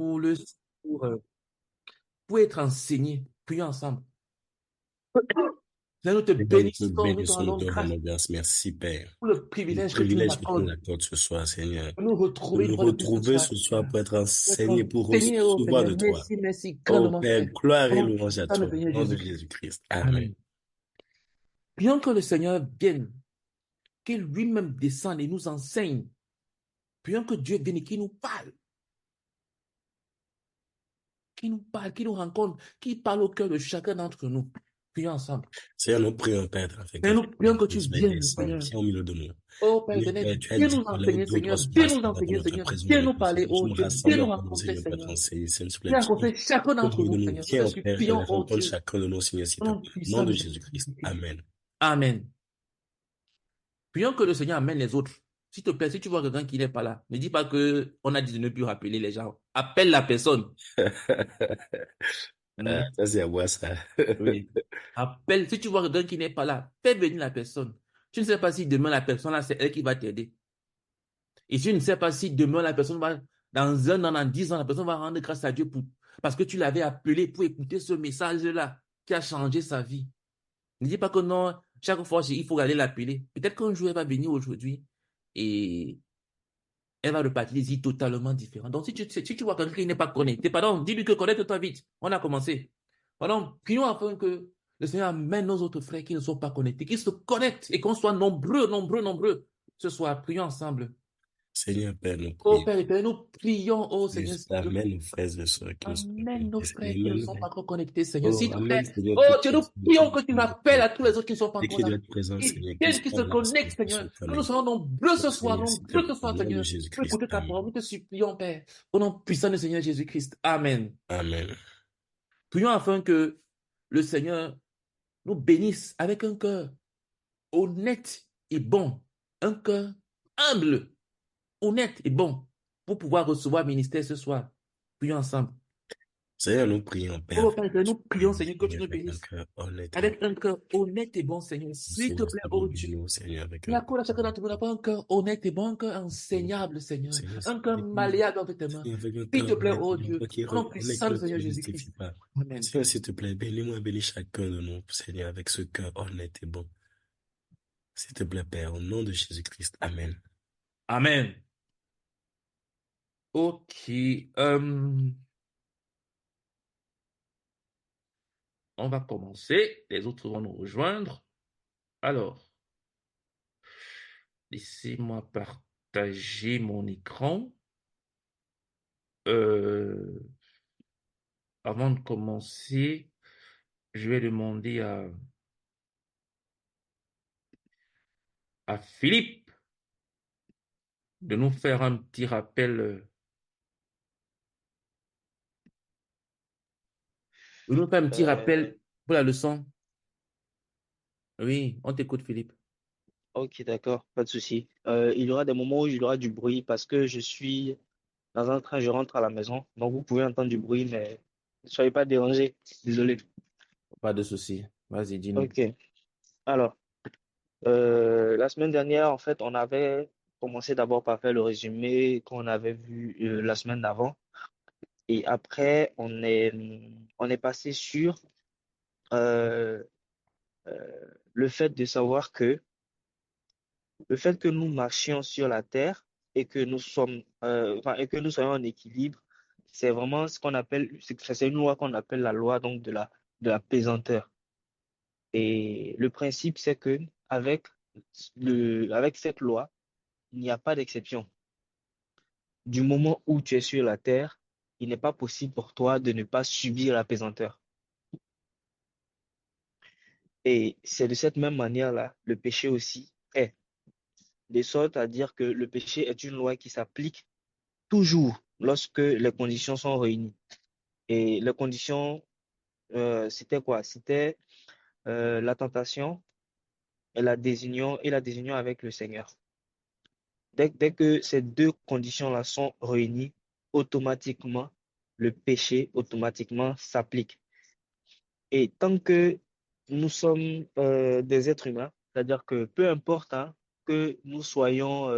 pour pour, euh, pour être enseigné. Prions ensemble. Seigneur, nous te Seigneur, nous te bénissons, nous te bénissons, nous rendons te grâce rendons grâce. Merci, Père. pour le Le privilège que tu nous privilège que tu nous accordes accordes ce soir, Seigneur. de nous De retrouver une nous fois de plus ce retrouver soir. ce soir pour être Pour être enseignés, pour enseigné, oh recevoir Seigneur. de toi. Merci, merci Oh grandement, Père, Père. gloire Au et nom louange à puissant du toi, Seigneur au nom de Jésus-Christ. Jésus-Christ. Amen. Amen. Prions que le Seigneur vienne, qu'il lui-même descende et nous enseigne. Prions que Dieu vienne et qu'il nous parle. Qu'il nous parle, qu'il nous rencontre, qu'il parle au cœur de chacun d'entre nous. Prions ensemble. Seigneur, nous prions, Père, afin que Seigneur, nous prions que tu Jésus va viennes, descendre, Seigneur. viens au milieu de nous. Oh Père Seigneur, éternel, Père, tu as viens dit nous que là où enseigner, deux ou trois Seigneur. se Viens nous rassemblent dans enseigner, notre Seigneur. présence Viens avec nous toi, parler, Seigneur, oh nous Dieu. Viens nous rassemblons comme rencontrer, Seigneur, Seigneur. notre Seigneur, s'il te plaît, Viens viens. rencontrer chacun Au d'entre milieu nous, de nous, Seigneur. Nous viens, te au Père, supplions, oh rencontre Dieu. chacun de nous, Seigneur, s'il Au te nom plaît. Au nom puissant de de Jésus. Jésus-Christ. Amen. Amen. Prions que le Seigneur amène les autres. S'il te plaît, si tu vois quelqu'un qui n'est pas là, ne dis pas que on a dit de ne plus rappeler les gens. Appelle la personne. Ça, c'est à moi, ça. Oui. Appelle. Si tu vois quelqu'un qui n'est pas là, fais venir la personne. Tu ne sais pas si demain la personne là, c'est elle qui va t'aider. Et tu ne sais pas si demain la personne va, dans 1 an, dans 10 ans, la personne va rendre grâce à Dieu parce que tu l'avais appelé pour écouter ce message-là qui a changé sa vie. Ne dis pas que non, chaque fois, il faut aller l'appeler. Peut-être qu'un jour, elle va venir aujourd'hui et elle va repartir des idées totalement différentes. Donc, si tu vois quelqu'un qui n'est pas connecté, pardon, dis-lui que connecte-toi vite. On a commencé. Pardon, prions afin que le Seigneur amène nos autres frères qui ne sont pas connectés, qu'ils se connectent et qu'on soit nombreux, nombreux, nombreux. Ce soir, prions ensemble. Seigneur, Père, nous Oh prions. Père éternel, nous prions, oh Seigneur, Juste s'il te plaît. amène nos frères et sœurs qui ne sont pas Amène nos connectés. frères Seigneur, qui ne amène, sont pas encore connectés, Seigneur, oh, s'il te amène, plaît. Seigneur, Oh toutes Dieu, nous personnes qui prions ne que tu sont pas rappelles à tous les connectés. autres qui ne sont pas Et encore qui doivent là. être présents, Qu'ils Seigneur, qu'ils viennent, qu'ils soient se là, Seigneur, connectent, qu'ils Seigneur. se Que nous connectent. soyons nombreux Oh, ce soir, Seigneur, s'il te nombreux ce plaît, au soir, nom de Seigneur. Pour Jésus-Christ. écouter ta Amen. parole, nous te supplions, Père. Au nom puissant du Seigneur Jésus-Christ. Amen. Amen. Prions afin que le Seigneur nous bénisse avec un cœur honnête et bon. Un cœur humble, honnête et bon. Pour pouvoir recevoir le ministère ce soir. Prions ensemble. Seigneur, nous prions, Père, Oh afin Père, que tu nous prions, bénisses, Seigneur, que tu Seigneur, nous avec un bénisses. cœur honnête et Avec un cœur honnête et bon, Seigneur. bon. S'il te Seigneur, plaît, oh Dieu. nous Seigneur, avec La un cour de chacun d'entre nous n'a pas un cœur honnête et bon, un cœur cœur, enseignable, Seigneur. Seigneur, Un s'il te cœur plaît, malléable avec tes mains. Seigneur, avec un S'il te cœur plaît, honnête oh et bon, Dieu. qui est Au nom honnête, puissant qui du ne Seigneur se justifie Jésus-Christ. pas. Amen. Seigneur, s'il te plaît, bénis-moi, bénis chacun de nous, Seigneur, avec ce cœur honnête et bon. S'il te plaît, Père, au nom de Jésus-Christ. Amen. Amen. Ok. On va commencer. Les autres vont nous rejoindre. Alors, laissez-moi partager mon écran. Avant de commencer, je vais demander à Philippe de nous faire un petit rappel, de nous faire un petit rappel pour la leçon. Oui, on t'écoute, Philippe. Ok, d'accord, pas de souci. Il y aura des moments où il y aura du bruit parce que je suis dans un train, je rentre à la maison. Donc vous pouvez entendre du bruit, mais ne soyez pas dérangés. Désolé. Pas de souci. Vas-y, dis-nous. Ok. Alors, la semaine dernière, en fait, on avait commencé d'abord par faire le résumé qu'on avait vu la semaine d'avant. Et après, on est passé sur euh, le fait de savoir que le fait que nous marchions sur la terre et que nous sommes, et que nous soyons en équilibre, c'est vraiment ce qu'on appelle, c'est une loi qu'on appelle la loi donc de la pesanteur. Et le principe, c'est que avec cette loi, il n'y a pas d'exception. Du moment où tu es sur la terre, il n'est pas possible pour toi de ne pas subir la pesanteur. Et c'est de cette même manière-là, le péché aussi est. De sorte à dire que le péché est une loi qui s'applique toujours lorsque les conditions sont réunies. Et les conditions, c'était quoi? C'était la tentation et la désunion avec le Seigneur. Dès que ces deux conditions-là sont réunies, automatiquement, le péché automatiquement s'applique. Et tant que nous sommes des êtres humains, c'est-à-dire que peu importe hein, que nous soyons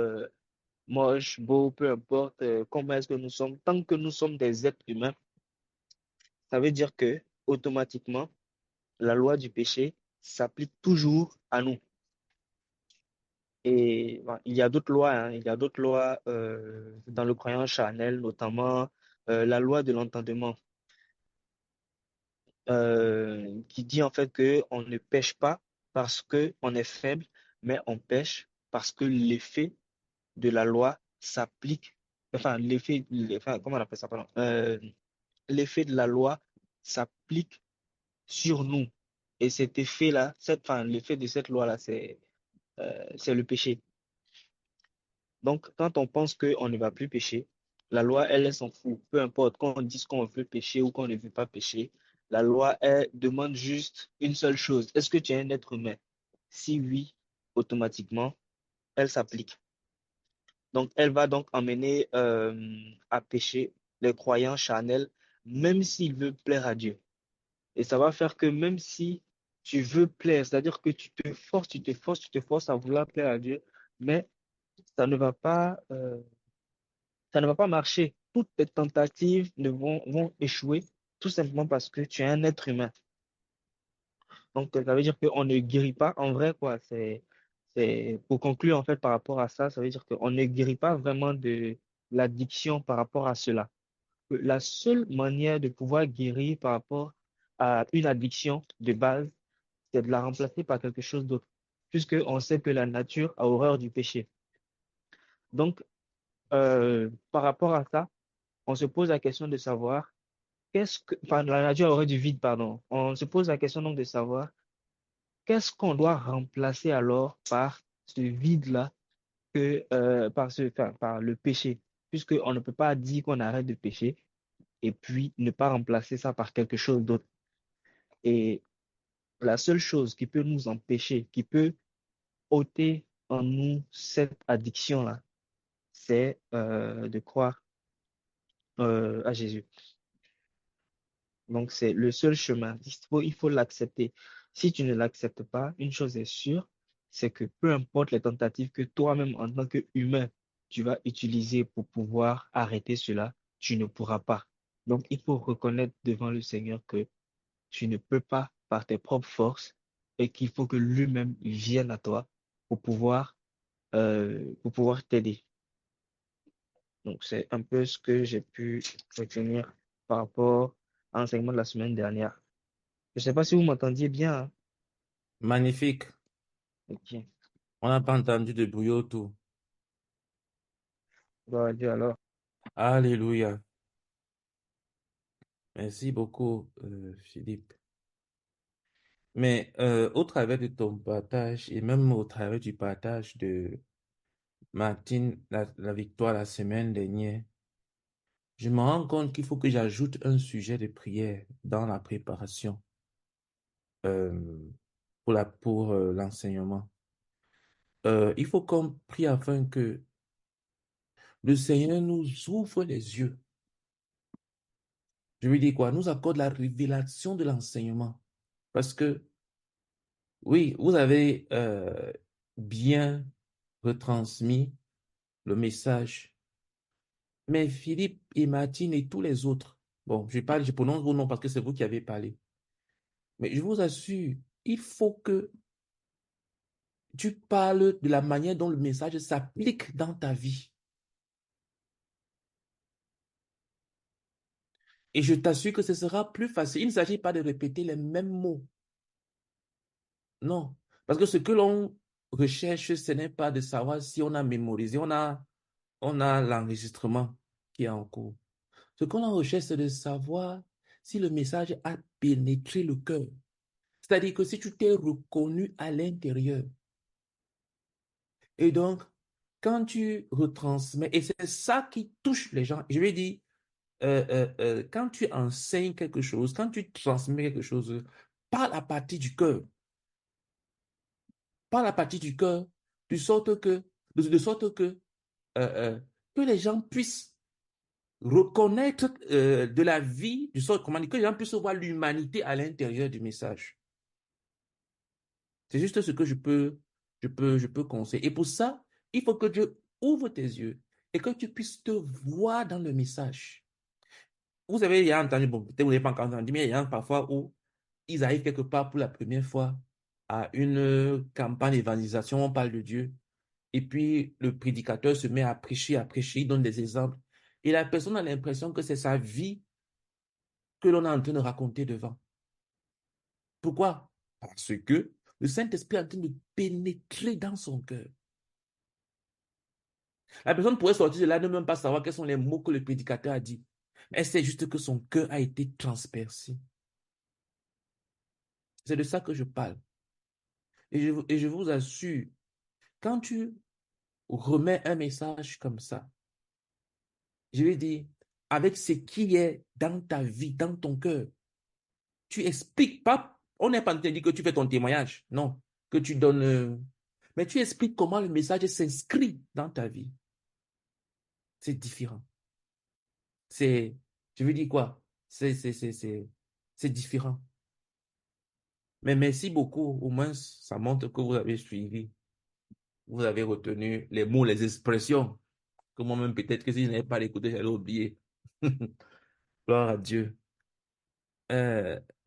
moche, beau, peu importe comment est-ce que nous sommes, tant que nous sommes des êtres humains, ça veut dire que automatiquement, la loi du péché s'applique toujours à nous. Et bon, il y a d'autres lois, hein, il y a d'autres lois dans le croyant charnel, notamment la loi de l'entendement, qui dit en fait que on ne pêche pas parce que on est faible, mais on pêche parce que l'effet de la loi s'applique, enfin enfin, comment on appelle ça, pardon, l'effet de la loi s'applique sur nous. Et cet effet-là, enfin, l'effet de cette loi-là, c'est le péché. Donc, quand on pense qu'on ne va plus pécher, la loi, elle s'en fout. Peu importe qu'on dise qu'on veut pécher ou qu'on ne veut pas pécher, la loi, elle demande juste une seule chose. Est-ce que tu es un être humain? Si oui, automatiquement, elle s'applique. Donc, elle va donc emmener à pécher les croyants charnels, même s'ils veulent plaire à Dieu. Et ça va faire que même si tu veux plaire, c'est-à-dire que tu te forces, tu te forces, tu te forces à vouloir plaire à Dieu, mais ça ne va pas, ça ne va pas marcher. Toutes tes tentatives vont échouer tout simplement parce que tu es un être humain. Donc, ça veut dire qu'on ne guérit pas en vrai, quoi. Pour conclure, en fait, par rapport à ça, ça veut dire qu'on ne guérit pas vraiment de l'addiction par rapport à cela. La seule manière de pouvoir guérir par rapport à une addiction de base, c'est de la remplacer par quelque chose d'autre, puisque on sait que la nature a horreur du péché. Donc, par rapport à ça, on se pose la question de savoir enfin, la nature a horreur du vide, pardon. On se pose la question donc de savoir qu'est-ce qu'on doit remplacer alors par ce vide-là enfin, par le péché, puisque on ne peut pas dire qu'on arrête de pécher et puis ne pas remplacer ça par quelque chose d'autre. Et la seule chose qui peut nous empêcher, qui peut ôter en nous cette addiction-là, c'est de croire à Jésus. Donc, c'est le seul chemin. Il faut l'accepter. Si tu ne l'acceptes pas, une chose est sûre, c'est que peu importe les tentatives que toi-même, en tant qu'humain, tu vas utiliser pour pouvoir arrêter cela, tu ne pourras pas. Donc, il faut reconnaître devant le Seigneur que tu ne peux pas par tes propres forces et qu'il faut que lui-même vienne à toi pour pouvoir t'aider. Donc, c'est un peu ce que j'ai pu retenir par rapport à l'enseignement de la semaine dernière. Je ne sais pas si vous m'entendiez bien, hein. Magnifique. Ok. On n'a pas entendu de brouillot autour. Gloire à Dieu alors. Alléluia. Merci beaucoup, Philippe. Mais au travers de ton partage et même au travers du partage de Martine, la victoire la semaine dernière, je me rends compte qu'il faut que j'ajoute un sujet de prière dans la préparation euh, pour l'enseignement. Il faut qu'on prie afin que le Seigneur nous ouvre les yeux. Je veux dire quoi? Nous accorde la révélation de l'enseignement. Parce que, oui, vous avez bien retransmis le message. Mais Philippe et Martine et tous les autres, bon, je prononce vos noms parce que c'est vous qui avez parlé. Mais je vous assure, il faut que tu parles de la manière dont le message s'applique dans ta vie. Et je t'assure que ce sera plus facile. Il ne s'agit pas de répéter les mêmes mots. Non. Parce que ce que l'on recherche, ce n'est pas de savoir si on a mémorisé, on a l'enregistrement qui est en cours. Ce qu'on recherche, c'est de savoir si le message a pénétré le cœur. C'est-à-dire que si tu t'es reconnu à l'intérieur. Et donc, quand tu retransmets, et c'est ça qui touche les gens, je vais dire, quand tu enseignes quelque chose, quand tu transmets quelque chose, parle à partir du cœur. Parle à partir du cœur, de sorte euh, que les gens puissent reconnaître de la vie, comment dire, que les gens puissent voir l'humanité à l'intérieur du message. C'est juste ce que je peux conseiller. Et pour ça, il faut que Dieu ouvre tes yeux et que tu puisses te voir dans le message. Vous savez, il y a entendu, bon, peut-être vous n'avez pas encore entendu, mais il y a parfois où ils arrivent quelque part pour la première fois à une campagne d'évangélisation, on parle de Dieu, et puis le prédicateur se met à prêcher, il donne des exemples, et la personne a l'impression que c'est sa vie que l'on est en train de raconter devant. Pourquoi? Parce que le Saint-Esprit est en train de pénétrer dans son cœur. La personne pourrait sortir de là, ne même pas savoir quels sont les mots que le prédicateur a dit. Mais c'est juste que son cœur a été transpercé. C'est de ça que je parle. Et je vous assure, quand tu remets un message comme ça, je vais dire, avec ce qui est dans ta vie, dans ton cœur, tu expliques pas, on n'est pas en train de dire que tu fais ton témoignage, non, que tu donnes, mais tu expliques comment le message s'inscrit dans ta vie. C'est différent. C'est, je veux dire quoi? C'est différent. Mais merci beaucoup. Au moins, ça montre que vous avez suivi. Vous avez retenu les mots, les expressions. Que moi-même, peut-être que si je n'avais pas écouté, j'allais oublier. Gloire à Dieu.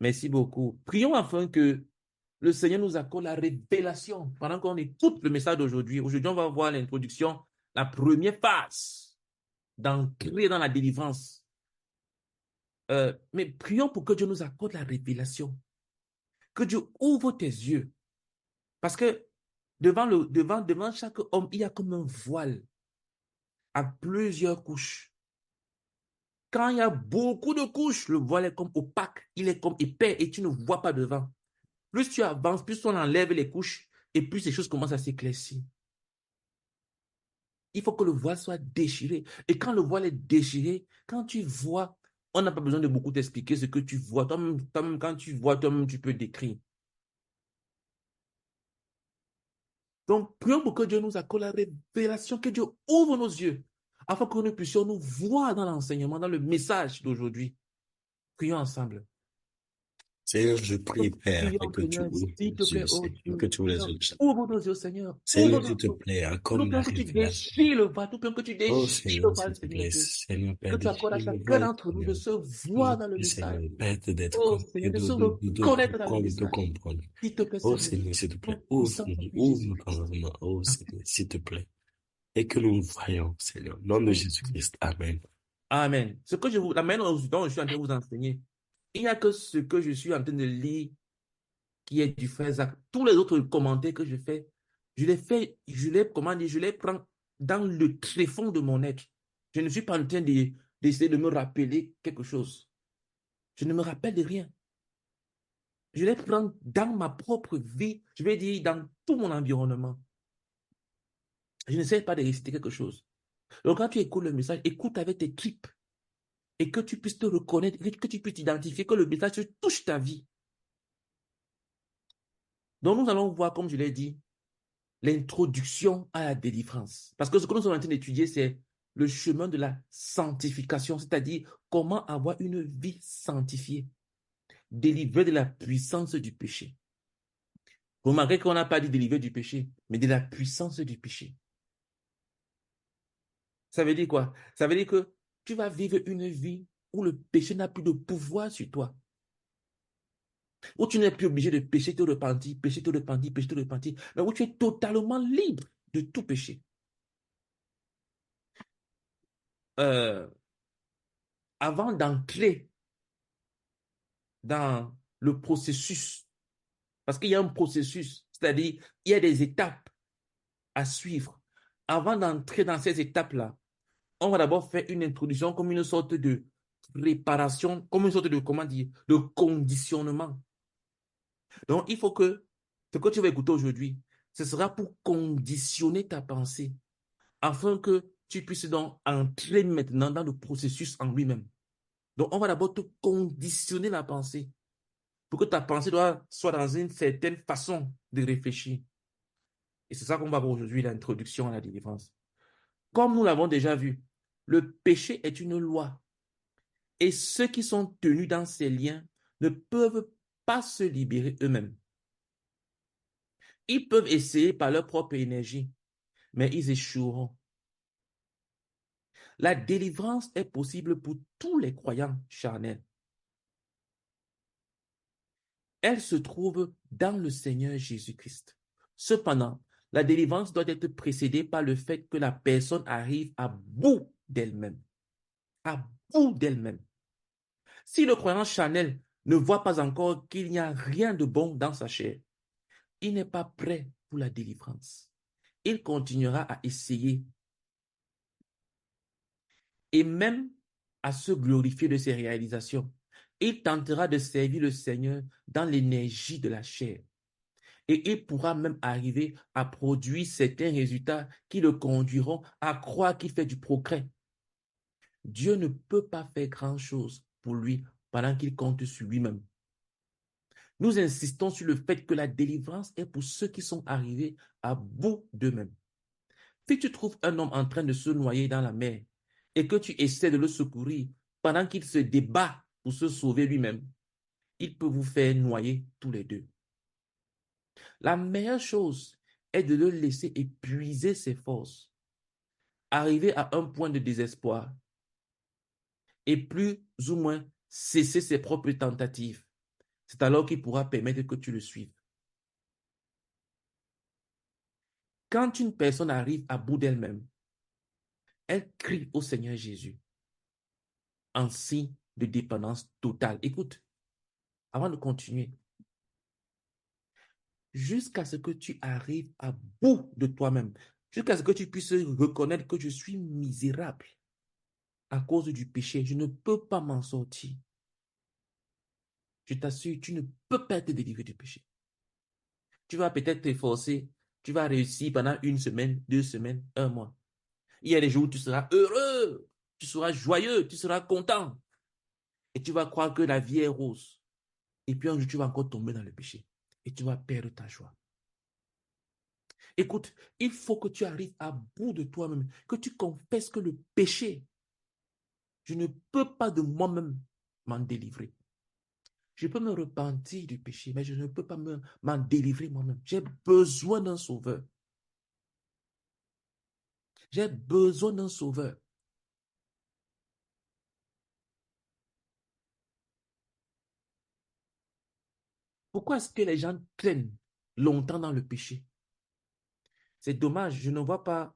Merci beaucoup. Prions afin que le Seigneur nous accorde la révélation pendant qu'on écoute le message d'aujourd'hui. Aujourd'hui, on va voir l'introduction, la première phase d'entrer dans la délivrance. Mais prions pour que Dieu nous accorde la révélation. Que Dieu ouvre tes yeux. Parce que devant chaque homme, il y a comme un voile à plusieurs couches. Quand il y a beaucoup de couches, le voile est comme opaque, il est comme épais et tu ne vois pas devant. Plus tu avances, plus on enlève les couches et plus ces choses commencent à s'éclaircir. Il faut que le voile soit déchiré. Et quand le voile est déchiré, quand tu vois, on n'a pas besoin de beaucoup t'expliquer ce que tu vois. Toi-même, quand tu vois, toi-même, tu peux décrire. Donc, prions pour que Dieu nous accorde la révélation, que Dieu ouvre nos yeux, afin que nous puissions nous voir dans l'enseignement, dans le message d'aujourd'hui. Prions ensemble. Seigneur, je prie, Père, Prions, que tu Seigneur, ouvres s'il nos te plaît, yeux, oh Seigneur, que Dieu. tu ouvres les Seigneur, yeux de chaque. ouvre nos yeux, Seigneur. Ouvre Seigneur, nos s'il te yeux. plaît, Nous accorde la prions que tu révélation. déchires le voile. Nous prions que tu Oh déchires le Seigneur, voile, s'il te Seigneur plaît, Dieu. Seigneur, Que Père, tu accordes à déchire le chacun voile, d'entre nous de Seigneur. se Je voir dans le prie, Seigneur, message. Père, d'être Oh compris, Seigneur, de se reconnaître dans le de te message. comprendre. S'il te plaît, Oh Seigneur. Seigneur, s'il te Au plaît, puissant nom de ouvre nos Jésus-Christ. commandements. Oh Seigneur, s'il te plaît. Et que nous voyons, Seigneur, au nom de Jésus-Christ. Amen. Amen. La manière dont je suis en train de vous enseigner, il n'y a que ce que je suis en train de lire qui est du frère Zach. Tous les autres commentaires que je fais, comment dire, je les prends dans le tréfonds de mon être. Je ne suis pas en train d'essayer de me rappeler quelque chose. Je ne me rappelle de rien. Je les prends dans ma propre vie, je vais dire dans tout mon environnement. Je n'essaie pas de réciter quelque chose. Donc quand tu écoutes le message, écoute avec tes tripes et que tu puisses te reconnaître, que tu puisses identifier que le message touche ta vie. Donc nous allons voir, comme je l'ai dit, l'introduction à la délivrance. Parce que ce que nous sommes en train d'étudier, c'est le chemin de la sanctification, c'est-à-dire comment avoir une vie sanctifiée, délivrée de la puissance du péché. Remarquez qu'on n'a pas dit délivrée du péché, mais de la puissance du péché. Ça veut dire quoi? Ça veut dire que tu vas vivre une vie où le péché n'a plus de pouvoir sur toi. Où tu n'es plus obligé de pécher, te repentir, pécher, te repentir, pécher, te repentir, mais où tu es totalement libre de tout péché. Euh, Avant d'entrer dans le processus, parce qu'il y a un processus, c'est-à-dire il y a des étapes à suivre. Avant d'entrer dans ces étapes-là, on va d'abord faire une introduction comme une sorte de préparation, comme une sorte de, comment dire, de conditionnement. Donc, il faut que ce que tu vas écouter aujourd'hui, ce sera pour conditionner ta pensée, afin que tu puisses donc entrer maintenant dans le processus en lui-même. Donc, on va d'abord te conditionner la pensée pour que ta pensée soit dans une certaine façon de réfléchir. Et c'est ça qu'on va voir aujourd'hui, l'introduction à la délivrance. Comme nous l'avons déjà vu, le péché est une loi. Et ceux qui sont tenus dans ces liens ne peuvent pas se libérer eux-mêmes. Ils peuvent essayer par leur propre énergie, mais ils échoueront. La délivrance est possible pour tous les croyants charnels. Elle se trouve dans le Seigneur Jésus-Christ. Cependant, la délivrance doit être précédée par le fait que la personne arrive à bout d'elle-même. À bout d'elle-même. Si le croyant charnel ne voit pas encore qu'il n'y a rien de bon dans sa chair, il n'est pas prêt pour la délivrance. Il continuera à essayer et même à se glorifier de ses réalisations. Il tentera de servir le Seigneur dans l'énergie de la chair. Et il pourra même arriver à produire certains résultats qui le conduiront à croire qu'il fait du progrès. Dieu ne peut pas faire grand-chose pour lui pendant qu'il compte sur lui-même. Nous insistons sur le fait que la délivrance est pour ceux qui sont arrivés à bout d'eux-mêmes. Si tu trouves un homme en train de se noyer dans la mer et que tu essaies de le secourir pendant qu'il se débat pour se sauver lui-même, il peut vous faire noyer tous les deux. La meilleure chose est de le laisser épuiser ses forces, arriver à un point de désespoir et plus ou moins cesser ses propres tentatives. C'est alors qu'il pourra permettre que tu le suives. Quand une personne arrive à bout d'elle-même, elle crie au Seigneur Jésus en signe de dépendance totale. Écoute, avant de continuer, jusqu'à ce que tu arrives à bout de toi-même, jusqu'à ce que tu puisses reconnaître que je suis misérable à cause du péché, je ne peux pas m'en sortir. Je t'assure, tu ne peux pas te délivrer du péché. Tu vas peut-être t'efforcer, tu vas réussir pendant 1 semaine, 2 semaines, 1 mois. Il y a des jours où tu seras heureux, tu seras joyeux, tu seras content. Et tu vas croire que la vie est rose. Et puis un jour, tu vas encore tomber dans le péché. Et tu vas perdre ta joie. Écoute, il faut que tu arrives à bout de toi-même, que tu confesses que le péché, je ne peux pas de moi-même m'en délivrer. Je peux me repentir du péché, mais je ne peux pas m'en délivrer moi-même. J'ai besoin d'un sauveur. J'ai besoin d'un sauveur. Pourquoi est-ce que les gens traînent longtemps dans le péché? C'est dommage, je ne vois pas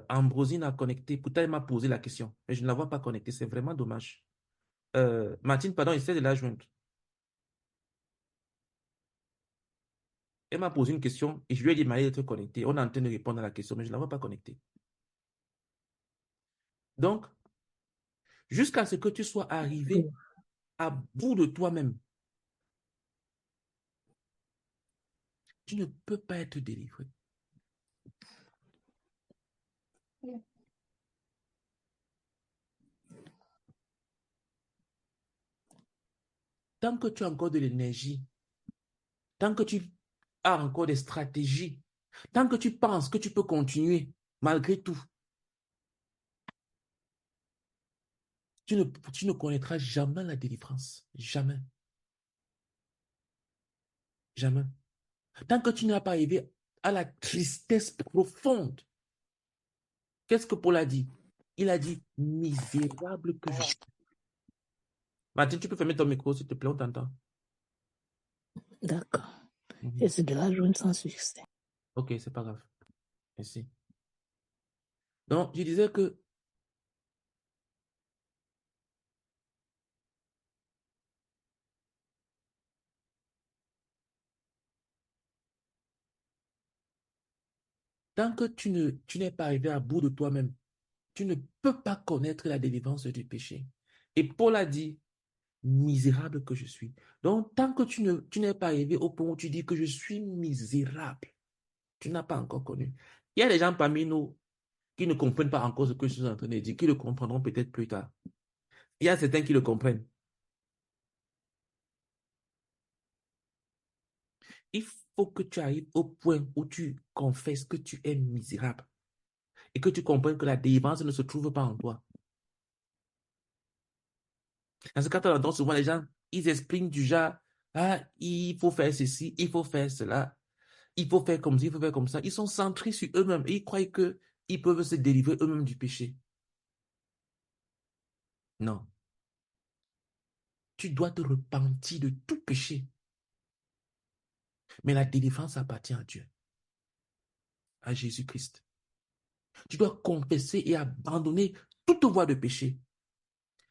Ambrosine a connecté. Pourtant, elle m'a posé la question, mais je ne la vois pas connectée. C'est vraiment dommage. Martine, pardon, essaie de la joindre. Elle m'a posé une question et je lui ai dit, Marie, d'être connectée. On est en train de répondre à la question, mais je ne la vois pas connectée. Donc, jusqu'à ce que tu sois arrivé à bout de toi-même, tu ne peux pas être délivré. Tant que tu as encore de l'énergie, tant que tu as encore des stratégies, tant que tu penses que tu peux continuer malgré tout, tu ne connaîtras jamais la délivrance. Jamais. Jamais. Tant que tu n'as pas arrivé à la tristesse profonde. Qu'est-ce que Paul a dit? Il a dit, misérable que je suis. Martine, tu peux fermer ton micro, s'il te plaît, on t'entend. D'accord. J'essaie de la joindre sans succès. Ok, c'est pas grave. Merci. Donc, je disais que tant que tu n'es pas arrivé à bout de toi-même, tu ne peux pas connaître la délivrance du péché. Et Paul a dit, misérable que je suis. Donc, tant que tu n'es pas arrivé au point où tu dis que je suis misérable, tu n'as pas encore connu. Il y a des gens parmi nous qui ne comprennent pas encore ce que je suis en train de dire, qui le comprendront peut-être plus tard. Il y a certains qui le comprennent. Il faut que tu arrives au point où tu confesses que tu es misérable et que tu comprennes que la délivrance ne se trouve pas en toi. Dans ce cas, on entend souvent les gens, ils expriment du genre, ah, il faut faire ceci, il faut faire cela. il faut faire comme ça, il faut faire comme ça. Ils sont centrés sur eux-mêmes et ils croient qu'ils peuvent se délivrer eux-mêmes du péché. Non. Tu dois te repentir de tout péché. Mais la délivrance appartient à Dieu, à Jésus-Christ. Tu dois confesser et abandonner toute voie de péché.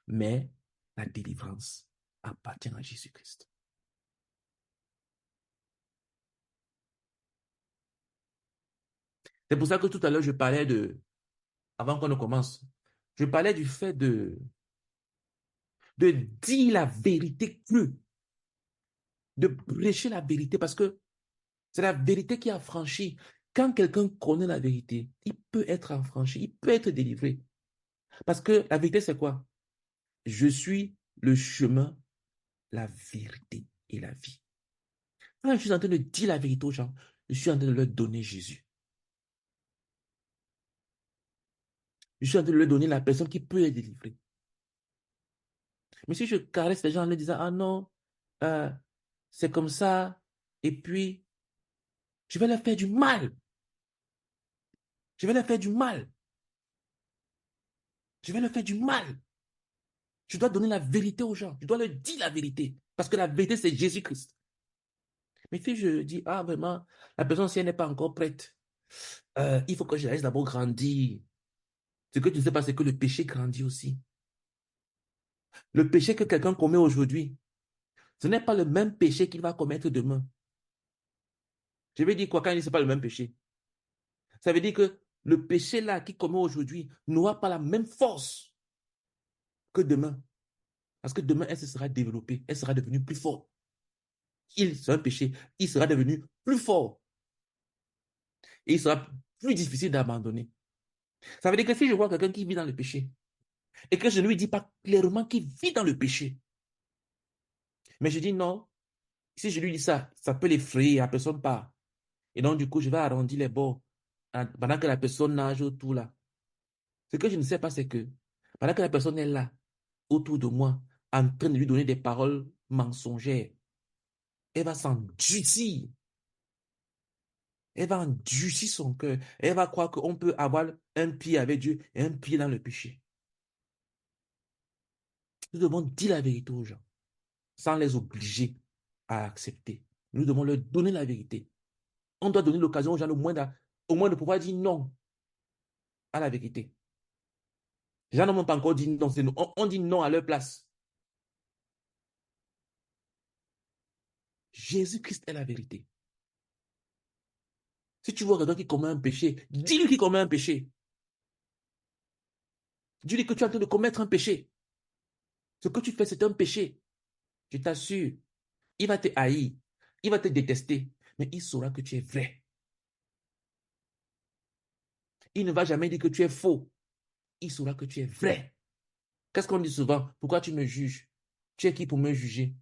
Mais la délivrance appartient à Jésus-Christ. C'est pour ça que tout à l'heure, je parlais avant qu'on ne commence, je parlais du fait de dire la vérité crue, de prêcher la vérité, parce que c'est la vérité qui a franchi. Quand quelqu'un connaît la vérité, il peut être affranchi, il peut être délivré. Parce que la vérité, c'est quoi? Je suis le chemin, la vérité et la vie. Quand je suis en train de dire la vérité aux gens, je suis en train de leur donner Jésus. Je suis en train de leur donner la personne qui peut les délivrer. Mais si je caresse les gens en leur disant, ah non, euh, c'est comme ça, et puis je vais leur faire du mal. Je vais leur faire du mal. Je vais leur faire du mal. Je dois donner la vérité aux gens. Je dois leur dire la vérité. Parce que la vérité, c'est Jésus-Christ. Mais si je dis, ah vraiment, la personne, si elle n'est pas encore prête, il faut que je laisse d'abord grandir. Ce que tu ne sais pas, c'est que le péché grandit aussi. Le péché que quelqu'un commet aujourd'hui, ce n'est pas le même péché qu'il va commettre demain. Je vais dire quoi quand il dit que ce n'est pas le même péché? Ça veut dire que le péché là qu'il commet aujourd'hui n'aura pas la même force que demain. Parce que demain, elle se sera développée, elle sera devenue plus forte. C'est un péché, il sera devenu plus fort. Et il sera plus difficile d'abandonner. Ça veut dire que si je vois quelqu'un qui vit dans le péché, et que je ne lui dis pas clairement qu'il vit dans le péché, mais je dis non, si je lui dis ça, ça peut l'effrayer, la personne part. Et donc, du coup, je vais arrondir les bords pendant que la personne nage autour là. Ce que je ne sais pas, c'est que pendant que la personne est là, autour de moi, en train de lui donner des paroles mensongères, elle va s'endurcir. Elle va endurcir son cœur. Elle va croire qu'on peut avoir un pied avec Dieu et un pied dans le péché. Nous devons dire la vérité aux gens, sans les obliger à accepter. Nous devons leur donner la vérité. On doit donner l'occasion aux gens au moins de pouvoir dire non à la vérité. Les gens n'ont même pas encore dit non, on dit non à leur place. Jésus-Christ est la vérité. Si tu vois quelqu'un qui commet un péché, dis-lui qu'il commet un péché. Dis-lui que tu es en train de commettre un péché. Ce que tu fais, c'est un péché. Je t'assure, il va te haïr, il va te détester, mais il saura que tu es vrai. Il ne va jamais dire que tu es faux. Il saura que tu es vrai. Qu'est-ce qu'on dit souvent? Pourquoi tu me juges? Tu es qui pour me juger?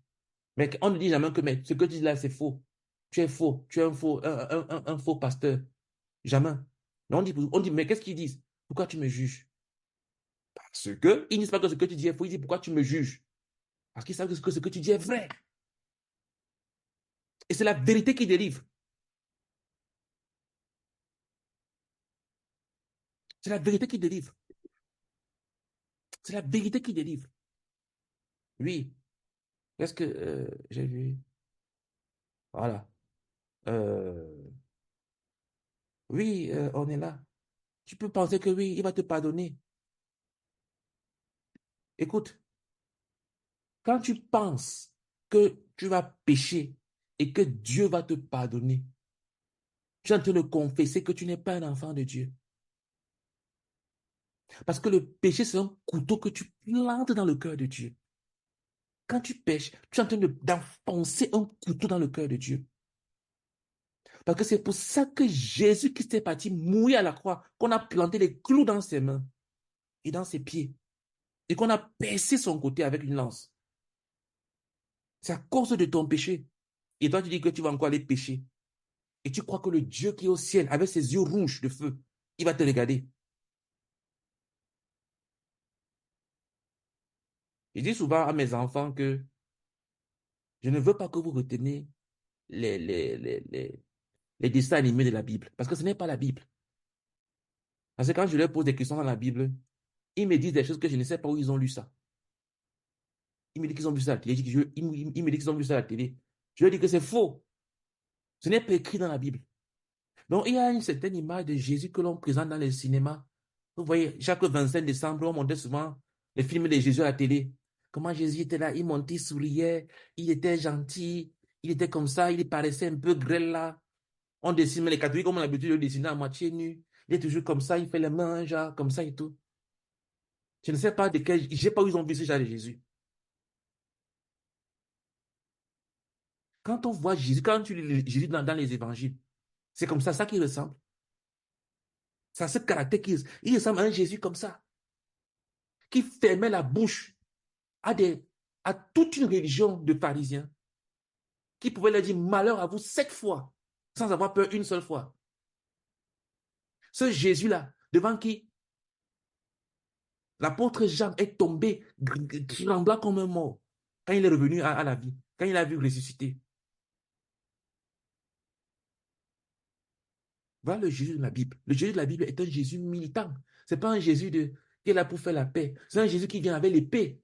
Mais on ne dit jamais que mais ce que tu dis là, c'est faux. Tu es faux. Tu es un faux pasteur. Jamais. Mais on dit, mais qu'est-ce qu'ils disent? Pourquoi tu me juges? Parce que, ils ne disent pas que ce que tu dis est faux. Ils disent pourquoi tu me juges? Parce qu'ils savent que ce que tu dis est vrai. Et c'est la vérité qui délivre. C'est la vérité qui délivre. C'est la vérité qui délivre. Oui. Qu'est-ce que j'ai vu? Voilà. Euh, oui, on est là. Tu peux penser que oui, il va te pardonner. Écoute, quand tu penses que tu vas pécher et que Dieu va te pardonner, tu es en train de confesser que tu n'es pas un enfant de Dieu. Parce que le péché, c'est un couteau que tu plantes dans le cœur de Dieu. Quand tu pêches, tu es en train d'enfoncer un couteau dans le cœur de Dieu. Parce que c'est pour ça que Jésus-Christ est parti mourir à la croix, qu'on a planté les clous dans ses mains et dans ses pieds, et qu'on a percé son côté avec une lance. C'est à cause de ton péché. Et toi, tu dis que tu vas encore aller pécher. Et tu crois que le Dieu qui est au ciel, avec ses yeux rouges de feu, il va te regarder. Je dis souvent à mes enfants que je ne veux pas que vous reteniez les, les, les, les, les dessins animés de la Bible. Parce que ce n'est pas la Bible. Parce que quand je leur pose des questions dans la Bible, ils me disent des choses que je ne sais pas où ils ont lu ça. Ils me disent qu'ils ont vu ça à la télé. Ils me disent qu'ils ont vu ça à la télé. Je leur dis que c'est faux. Ce n'est pas écrit dans la Bible. Donc, il y a une certaine image de Jésus que l'on présente dans les cinémas. Vous voyez, chaque 25 décembre, on montait souvent les films de Jésus à la télé. Comment Jésus était là, il montait, il souriait, il était gentil, il était comme ça, il paraissait un peu grêle là. On dessine, mais les catholiques, comme on a l'habitude de dessiner à moitié nu. Il est toujours comme ça, il fait les mains, genre, comme ça et tout. Je ne sais pas de quel, je sais pas où ils ont vu ce genre de Jésus. Quand on voit Jésus, quand tu lis Jésus dans les évangiles, c'est comme ça qu'il ressemble. Ça ce caractère il ressemble à un Jésus comme ça, qui fermait la bouche à toute une religion de pharisiens, qui pouvait leur dire malheur à vous 7 fois, sans avoir peur une seule fois. Ce Jésus-là, devant qui l'apôtre Jean est tombé, tremblant comme un mort, quand il est revenu à la vie, quand il a vu ressusciter. Voilà le Jésus de la Bible. Le Jésus de la Bible est un Jésus militant. Ce n'est pas un Jésus qui est là pour faire la paix. C'est un Jésus qui vient avec l'épée.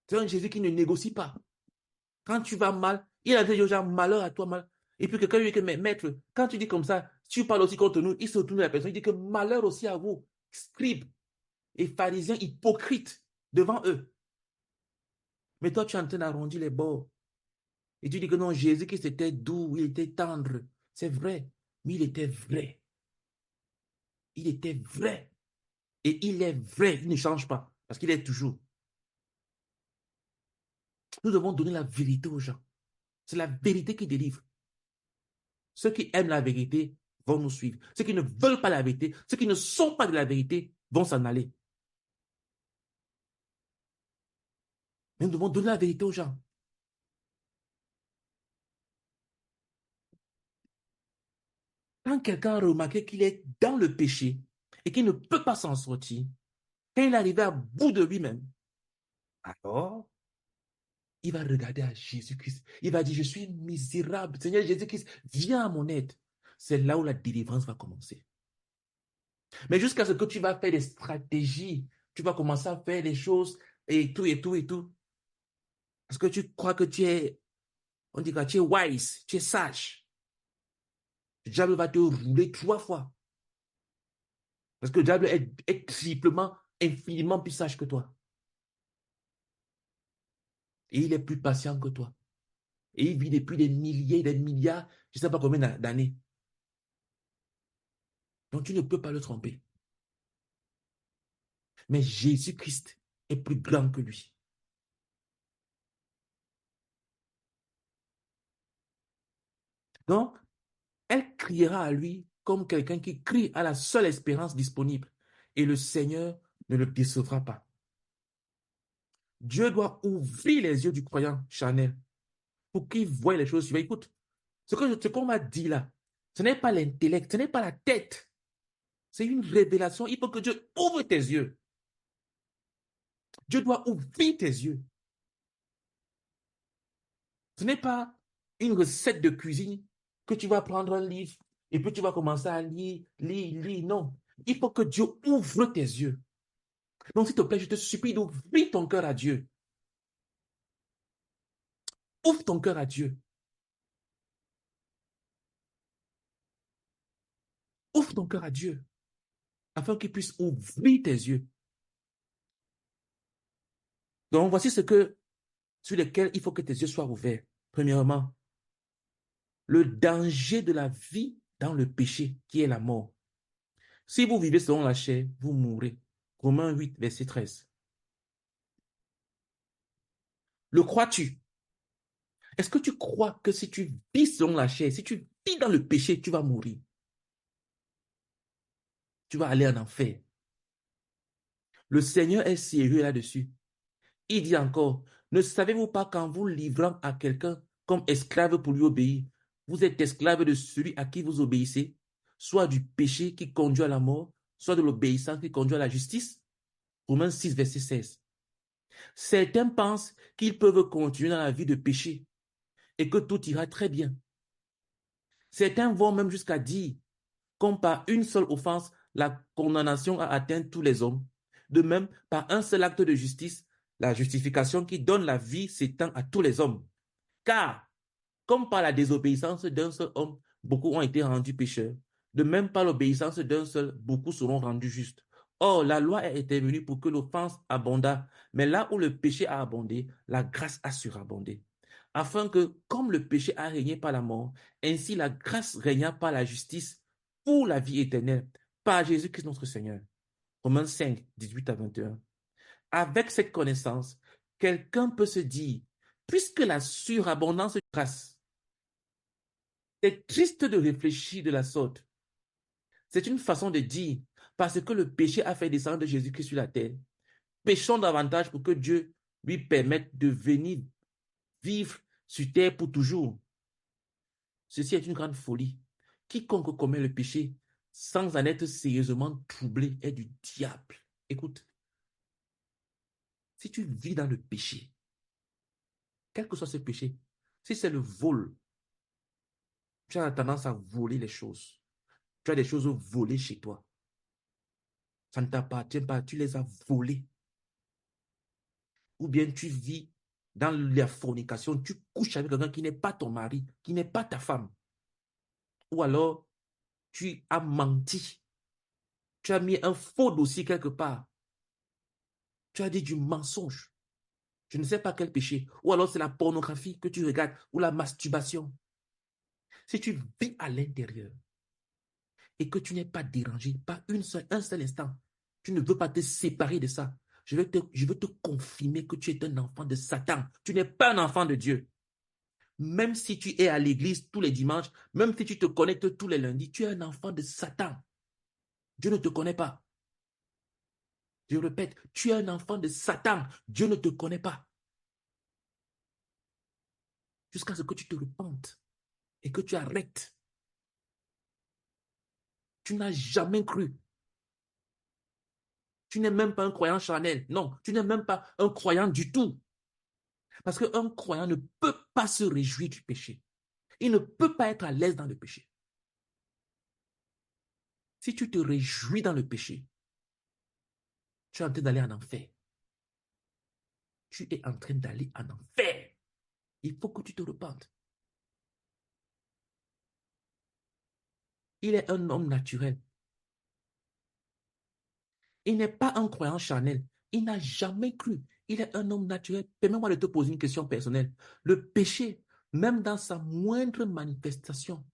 C'est un Jésus qui ne négocie pas. Quand tu vas mal, il a dit aux gens, malheur à toi, mal. Et puis quelqu'un lui dit que, mais maître, quand tu dis comme ça, tu parles aussi contre nous, il se retourne à la personne, il dit que malheur aussi à vous, scribes et pharisiens hypocrites devant eux. Mais toi, tu es en train d'arrondir les bords. Et tu dis que non, Jésus qui était doux, il était tendre. C'est vrai, mais il était vrai. Il était vrai. Et il est vrai, il ne change pas, parce qu'il est toujours. Nous devons donner la vérité aux gens. C'est la vérité qui délivre. Ceux qui aiment la vérité vont nous suivre. Ceux qui ne veulent pas la vérité, ceux qui ne sont pas de la vérité, vont s'en aller. Mais nous devons donner la vérité aux gens. Quand quelqu'un a remarqué qu'il est dans le péché et qu'il ne peut pas s'en sortir, quand il est arrivé à bout de lui-même, alors, il va regarder à Jésus-Christ. Il va dire, je suis misérable. Seigneur Jésus-Christ, viens à mon aide. C'est là où la délivrance va commencer. Mais jusqu'à ce que tu vas faire des stratégies, tu vas commencer à faire des choses et tout, et tout, et tout. Parce que tu crois que on dit que tu es wise, tu es sage. Le diable va te rouler 3 fois. Parce que le diable est triplement, infiniment plus sage que toi. Et il est plus patient que toi. Et il vit depuis des milliers, des milliards, je ne sais pas combien d'années. Donc tu ne peux pas le tromper. Mais Jésus-Christ est plus grand que lui. Donc, elle criera à lui comme quelqu'un qui crie à la seule espérance disponible. Et le Seigneur ne le décevra pas. Dieu doit ouvrir les yeux du croyant charnel pour qu'il voie les choses suivantes. Écoute, ce qu'on m'a dit là, ce n'est pas l'intellect, ce n'est pas la tête. C'est une révélation. Il faut que Dieu ouvre tes yeux. Dieu doit ouvrir tes yeux. Ce n'est pas une recette de cuisine que tu vas prendre un livre et puis tu vas commencer à lire. Non. Il faut que Dieu ouvre tes yeux. Donc, s'il te plaît, je te supplie d'ouvrir ton cœur à Dieu. Ouvre ton cœur à Dieu. Ouvre ton cœur à Dieu afin qu'il puisse ouvrir tes yeux. Donc, voici sur lesquels il faut que tes yeux soient ouverts. Premièrement, le danger de la vie dans le péché qui est la mort. Si vous vivez selon la chair, vous mourrez. Romains 8, verset 13. Le crois-tu? Est-ce que tu crois que si tu vis selon la chair, si tu vis dans le péché, tu vas mourir? Tu vas aller en enfer. Le Seigneur est sérieux là-dessus. Il dit encore, ne savez-vous pas qu'en vous livrant à quelqu'un comme esclave pour lui obéir, vous êtes esclave de celui à qui vous obéissez, soit du péché qui conduit à la mort, soit de l'obéissance qui conduit à la justice? Romains 6, verset 16. Certains pensent qu'ils peuvent continuer dans la vie de péché et que tout ira très bien. Certains vont même jusqu'à dire, comme par une seule offense, la condamnation a atteint tous les hommes. De même, par un seul acte de justice, la justification qui donne la vie s'étend à tous les hommes. Car, comme par la désobéissance d'un seul homme, beaucoup ont été rendus pécheurs, de même par l'obéissance d'un seul, beaucoup seront rendus justes. Or, la loi est intervenue pour que l'offense abondât, mais là où le péché a abondé, la grâce a surabondé. Afin que, comme le péché a régné par la mort, ainsi la grâce régna par la justice pour la vie éternelle, par Jésus-Christ notre Seigneur. Romains 5, 18 à 21. Avec cette connaissance, quelqu'un peut se dire, puisque la surabondance de grâce, c'est triste de réfléchir de la sorte. C'est une façon de dire, parce que le péché a fait descendre Jésus-Christ sur la terre, péchons davantage pour que Dieu lui permette de venir vivre sur terre pour toujours. Ceci est une grande folie. Quiconque commet le péché sans en être sérieusement troublé est du diable. Écoute, si tu vis dans le péché, quel que soit ce péché, si c'est le vol, tu as tendance à voler les choses. Tu as des choses volées chez toi. Ça ne t'appartient pas, tu les as volées. Ou bien tu vis dans la fornication, tu couches avec quelqu'un qui n'est pas ton mari, qui n'est pas ta femme. Ou alors, tu as menti. Tu as mis un faux dossier quelque part. Tu as dit du mensonge. Je ne sais pas quel péché. Ou alors c'est la pornographie que tu regardes, ou la masturbation. Si tu vis à l'intérieur et que tu n'es pas dérangé, pas un seul instant, tu ne veux pas te séparer de ça, je veux te confirmer que tu es un enfant de Satan. Tu n'es pas un enfant de Dieu. Même si tu es à l'église tous les dimanches, même si tu te connectes tous les lundis, tu es un enfant de Satan. Dieu ne te connaît pas. Je répète, tu es un enfant de Satan. Dieu ne te connaît pas. Jusqu'à ce que tu te repentes et que tu arrêtes. Tu n'as jamais cru. Tu n'es même pas un croyant charnel. Non, tu n'es même pas un croyant du tout. Parce qu'un croyant ne peut pas se réjouir du péché. Il ne peut pas être à l'aise dans le péché. Si tu te réjouis dans le péché, tu es en train d'aller en enfer. Tu es en train d'aller en enfer. Il faut que tu te repentes. Il est un homme naturel. Il n'est pas un croyant charnel. Il n'a jamais cru. Il est un homme naturel. Permets-moi de te poser une question personnelle. Le péché, même dans sa moindre manifestation,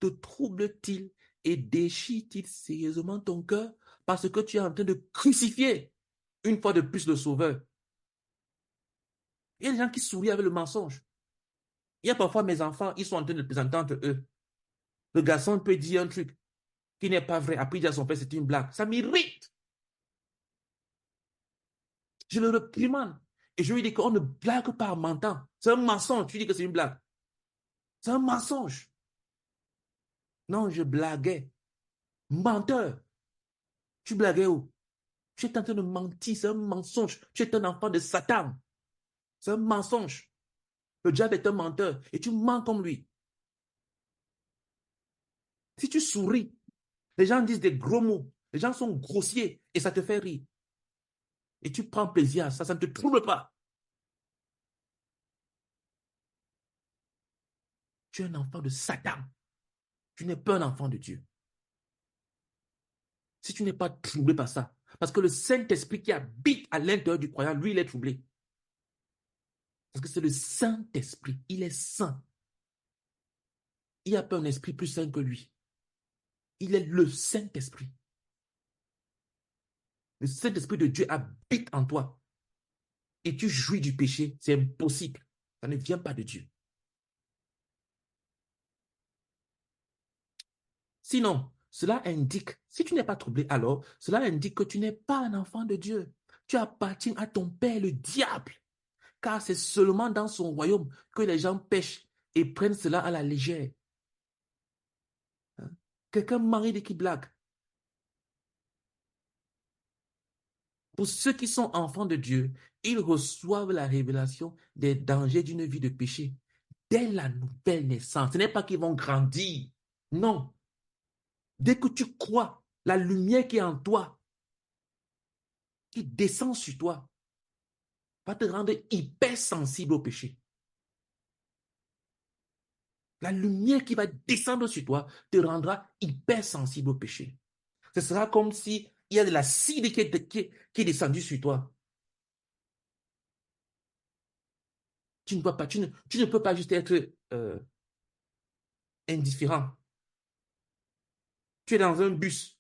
te trouble-t-il et déchire-t-il sérieusement ton cœur parce que tu es en train de crucifier une fois de plus le Sauveur? Il y a des gens qui sourient avec le mensonge. Il y a parfois mes enfants, ils sont en train de plaisanter entre eux. Le garçon peut dire un truc qui n'est pas vrai. Après, il dit à son père, c'est une blague. Ça m'irrite. Je le réprimande. Et je lui dis qu'on ne blague pas en mentant. C'est un mensonge. Tu dis que c'est une blague. C'est un mensonge. Non, je blaguais. Menteur. Tu blaguais où? Tu es en train de mentir. C'est un mensonge. Tu es un enfant de Satan. C'est un mensonge. Le diable est un menteur. Et tu mens comme lui. Si tu souris, les gens disent des gros mots. Les gens sont grossiers. Et ça te fait rire. Et tu prends plaisir à ça. Ça ne te trouble pas. Tu es un enfant de Satan. Tu n'es pas un enfant de Dieu. Si tu n'es pas troublé par ça, parce que le Saint-Esprit qui habite à l'intérieur du croyant, lui, il est troublé. Parce que c'est le Saint-Esprit, il est saint. Il n'y a pas un esprit plus saint que lui. Il est le Saint-Esprit. Le Saint-Esprit de Dieu habite en toi. Et tu jouis du péché, c'est impossible. Ça ne vient pas de Dieu. Sinon, cela indique, si tu n'es pas troublé, alors, cela indique que tu n'es pas un enfant de Dieu. Tu appartiens à ton père, le diable. Car c'est seulement dans son royaume que les gens pêchent et prennent cela à la légère. Hein? Quelqu'un marie qui blague. Pour ceux qui sont enfants de Dieu, ils reçoivent la révélation des dangers d'une vie de péché dès la nouvelle naissance. Ce n'est pas qu'ils vont grandir. Non. Dès que tu crois, la lumière qui est en toi, qui descend sur toi, va te rendre hypersensible au péché. La lumière qui va descendre sur toi te rendra hypersensible au péché. Ce sera comme si il y a de l'acide qui est descendu sur toi. Tu ne peux pas juste être indifférent. Tu es dans un bus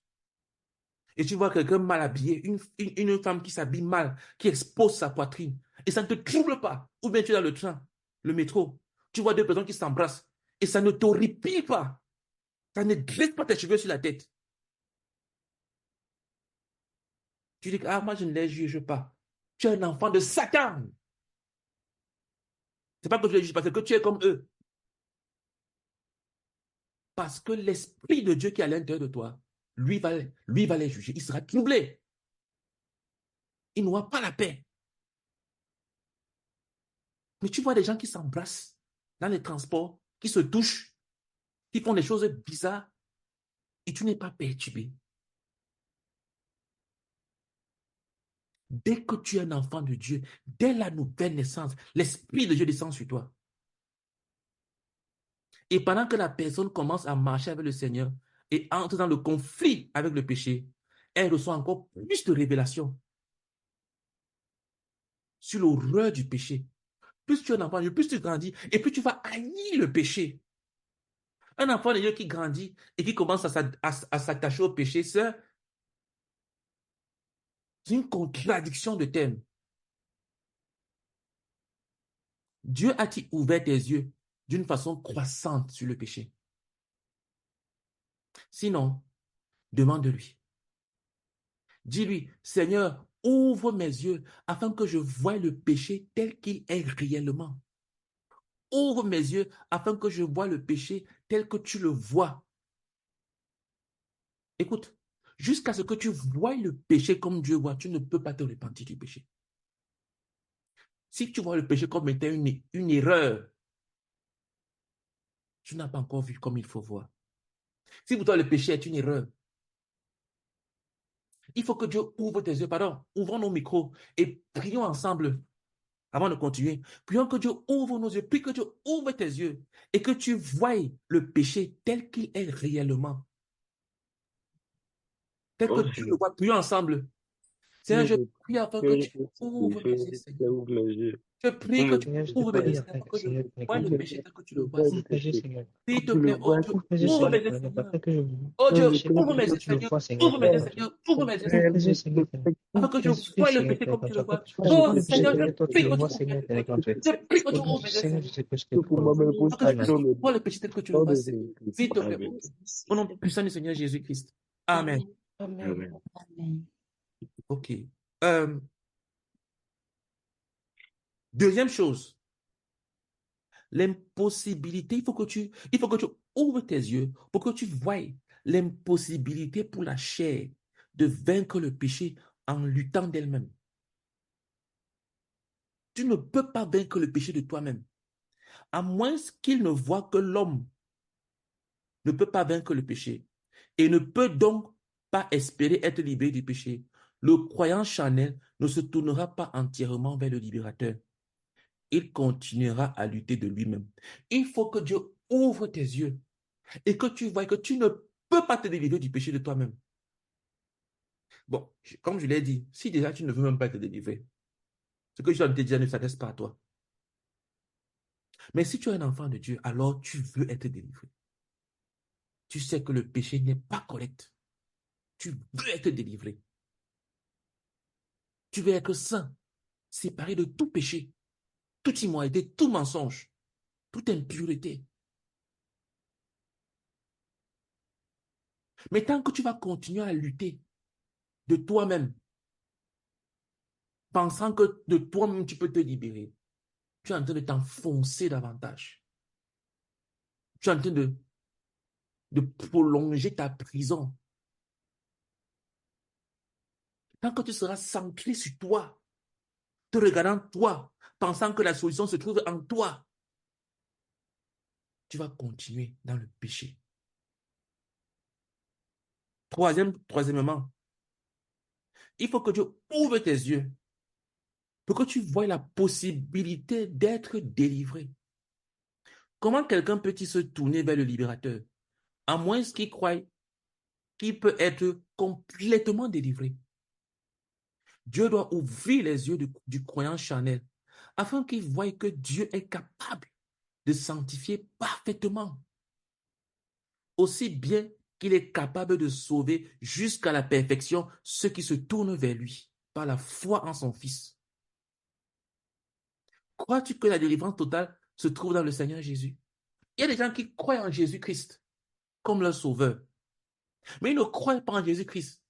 et tu vois quelqu'un mal habillé, une femme qui s'habille mal, qui expose sa poitrine, et ça ne te trouble pas. Ou bien tu es dans le train, le métro, tu vois deux personnes qui s'embrassent, et ça ne t'horripile pas. Ça ne dresse pas tes cheveux sur la tête. Tu dis, ah, moi je ne les juge pas. Tu es un enfant de Satan. C'est pas que je les juge, parce que tu es comme eux. Parce que l'Esprit de Dieu qui est à l'intérieur de toi, lui va les juger. Il sera troublé. Il n'aura pas la paix. Mais tu vois des gens qui s'embrassent dans les transports, qui se touchent, qui font des choses bizarres, et tu n'es pas perturbé. Dès que tu es un enfant de Dieu, dès la nouvelle naissance, l'Esprit de Dieu descend sur toi. Et pendant que la personne commence à marcher avec le Seigneur et entre dans le conflit avec le péché, elle reçoit encore plus de révélations sur l'horreur du péché. Plus tu es un enfant de Dieu, plus tu grandis, et plus tu vas haïr le péché. Un enfant de Dieu qui grandit et qui commence à s'attacher au péché, c'est une contradiction de thème. Dieu a-t-il ouvert tes yeux d'une façon croissante sur le péché? Sinon, demande-lui. Dis-lui, Seigneur, ouvre mes yeux afin que je voie le péché tel qu'il est réellement. Ouvre mes yeux afin que je voie le péché tel que tu le vois. Écoute, jusqu'à ce que tu voies le péché comme Dieu voit, tu ne peux pas te repentir du péché. Si tu vois le péché comme étant une erreur, tu n'as pas encore vu comme il faut voir. Si pour toi le péché est une erreur, il faut que Dieu ouvre tes yeux. Pardon, ouvrons nos micros et prions ensemble avant de continuer. Prions que Dieu ouvre nos yeux, prie que Dieu ouvre tes yeux et que tu voies le péché tel qu'il est réellement. Tel que tu le vois. Prions ensemble. Seigneur, je prie afin que tu ouvres mes yeux, Seigneur. Je prie que tu Seigneur, je te ouvres mes prie yeux, afin Seigneur, que que je Seigneur, vois le péché tel que tu le vois, ouvre Seigneur. mes yeux, Seigneur. S'il te plaît, oh Dieu, Ouvre mes yeux, ouvre mes Seigneur, yeux, Seigneur. afin que je Oh vois le Dieu, péché ouvre tel mes que yeux, tu le Seigneur. vois, Seigneur, Ouvre mes yeux, Père Dieu. Seigneur. Ouvre mes yeux, Ouvre Seigneur. mes yeux, Seigneur, Afin que je mes yeux, vois le Seigneur, péché Père comme tu le Dieu, afin vois. que je vois Oh le péché Seigneur, je tel que toi tu prie le que tu vois, ouvres mes Seigneur, yeux. Père Dieu. Je prie que tu Oh ouvres Dieu, mes yeux, Seigneur, Seigneur. je sais que je te prie. Afin que je Amen. puisse voir le péché tel que tu le vois, Seigneur. S'il te plaît. Au nom puissant du Seigneur Jésus-Christ. Amen. Amen. Amen. OK. Deuxième chose, l'impossibilité, il faut que tu ouvres tes yeux pour que tu voies l'impossibilité pour la chair de vaincre le péché en luttant d'elle-même. Tu ne peux pas vaincre le péché de toi-même, à moins qu'il ne voie que l'homme ne peut pas vaincre le péché et ne peut donc pas espérer être libéré du péché. Le croyant charnel ne se tournera pas entièrement vers le libérateur. Il continuera à lutter de lui-même. Il faut que Dieu ouvre tes yeux et que tu vois que tu ne peux pas te délivrer du péché de toi-même. Bon, comme je l'ai dit, si déjà tu ne veux même pas te délivrer, ce que je viens de te dire ne s'adresse pas à toi. Mais si tu es un enfant de Dieu, alors tu veux être délivré. Tu sais que le péché n'est pas correct. Tu veux être délivré. Tu veux être saint, séparé de tout péché, toute immoralité, tout mensonge, toute impureté. Mais tant que tu vas continuer à lutter de toi-même, pensant que de toi-même tu peux te libérer, tu es en train de t'enfoncer davantage. Tu es en train de prolonger ta prison. Tant que tu seras centré sur toi, te regardant toi, pensant que la solution se trouve en toi, tu vas continuer dans le péché. Troisièmement, il faut que Dieu ouvre tes yeux pour que tu voies la possibilité d'être délivré. Comment quelqu'un peut-il se tourner vers le libérateur, à moins qu'il croie qu'il peut être complètement délivré? Dieu doit ouvrir les yeux du croyant charnel afin qu'il voie que Dieu est capable de sanctifier parfaitement, aussi bien qu'il est capable de sauver jusqu'à la perfection ceux qui se tournent vers lui par la foi en son Fils. Crois-tu que la délivrance totale se trouve dans le Seigneur Jésus? Il y a des gens qui croient en Jésus-Christ comme leur sauveur, mais ils ne croient pas en Jésus-Christ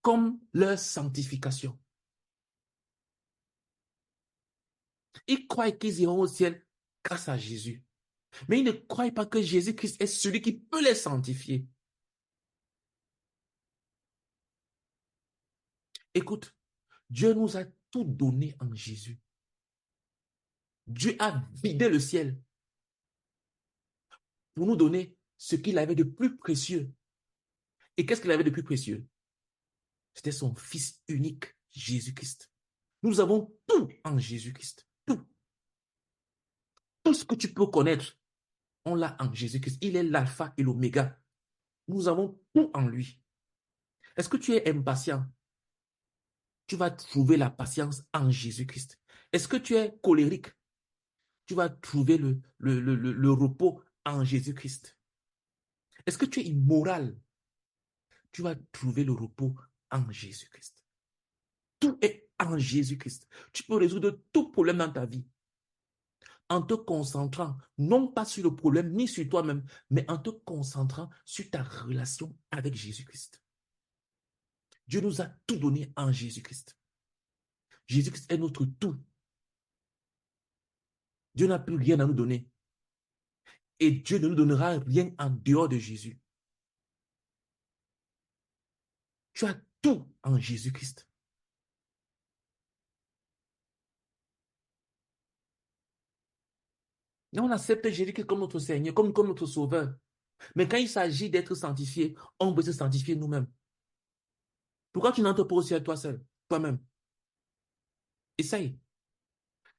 comme leur sanctification. Ils croient qu'ils iront au ciel grâce à Jésus, mais ils ne croient pas que Jésus-Christ est celui qui peut les sanctifier. Écoute, Dieu nous a tout donné en Jésus. Dieu a vidé le ciel pour nous donner ce qu'il avait de plus précieux. Et qu'est-ce qu'il avait de plus précieux? C'était son Fils unique, Jésus-Christ. Nous avons tout en Jésus-Christ. Tout. Tout ce que tu peux connaître, on l'a en Jésus-Christ. Il est l'alpha et l'oméga. Nous avons tout en lui. Est-ce que tu es impatient? Tu vas trouver la patience en Jésus-Christ. Est-ce que tu es colérique? Tu vas trouver le repos en Jésus-Christ. Est-ce que tu es immoral? Tu vas trouver le repos en Jésus-Christ. Tout est en Jésus-Christ. Tu peux résoudre tout problème dans ta vie en te concentrant non pas sur le problème ni sur toi-même, mais en te concentrant sur ta relation avec Jésus-Christ. Dieu nous a tout donné en Jésus-Christ. Jésus-Christ est notre tout. Dieu n'a plus rien à nous donner. Et Dieu ne nous donnera rien en dehors de Jésus. Tu as tout en Jésus-Christ. Et on accepte Jésus-Christ comme notre Seigneur, comme notre Sauveur. Mais quand il s'agit d'être sanctifié, on veut se sanctifier nous-mêmes. Pourquoi tu n'entres pas au ciel toi seul, toi-même? Essaye.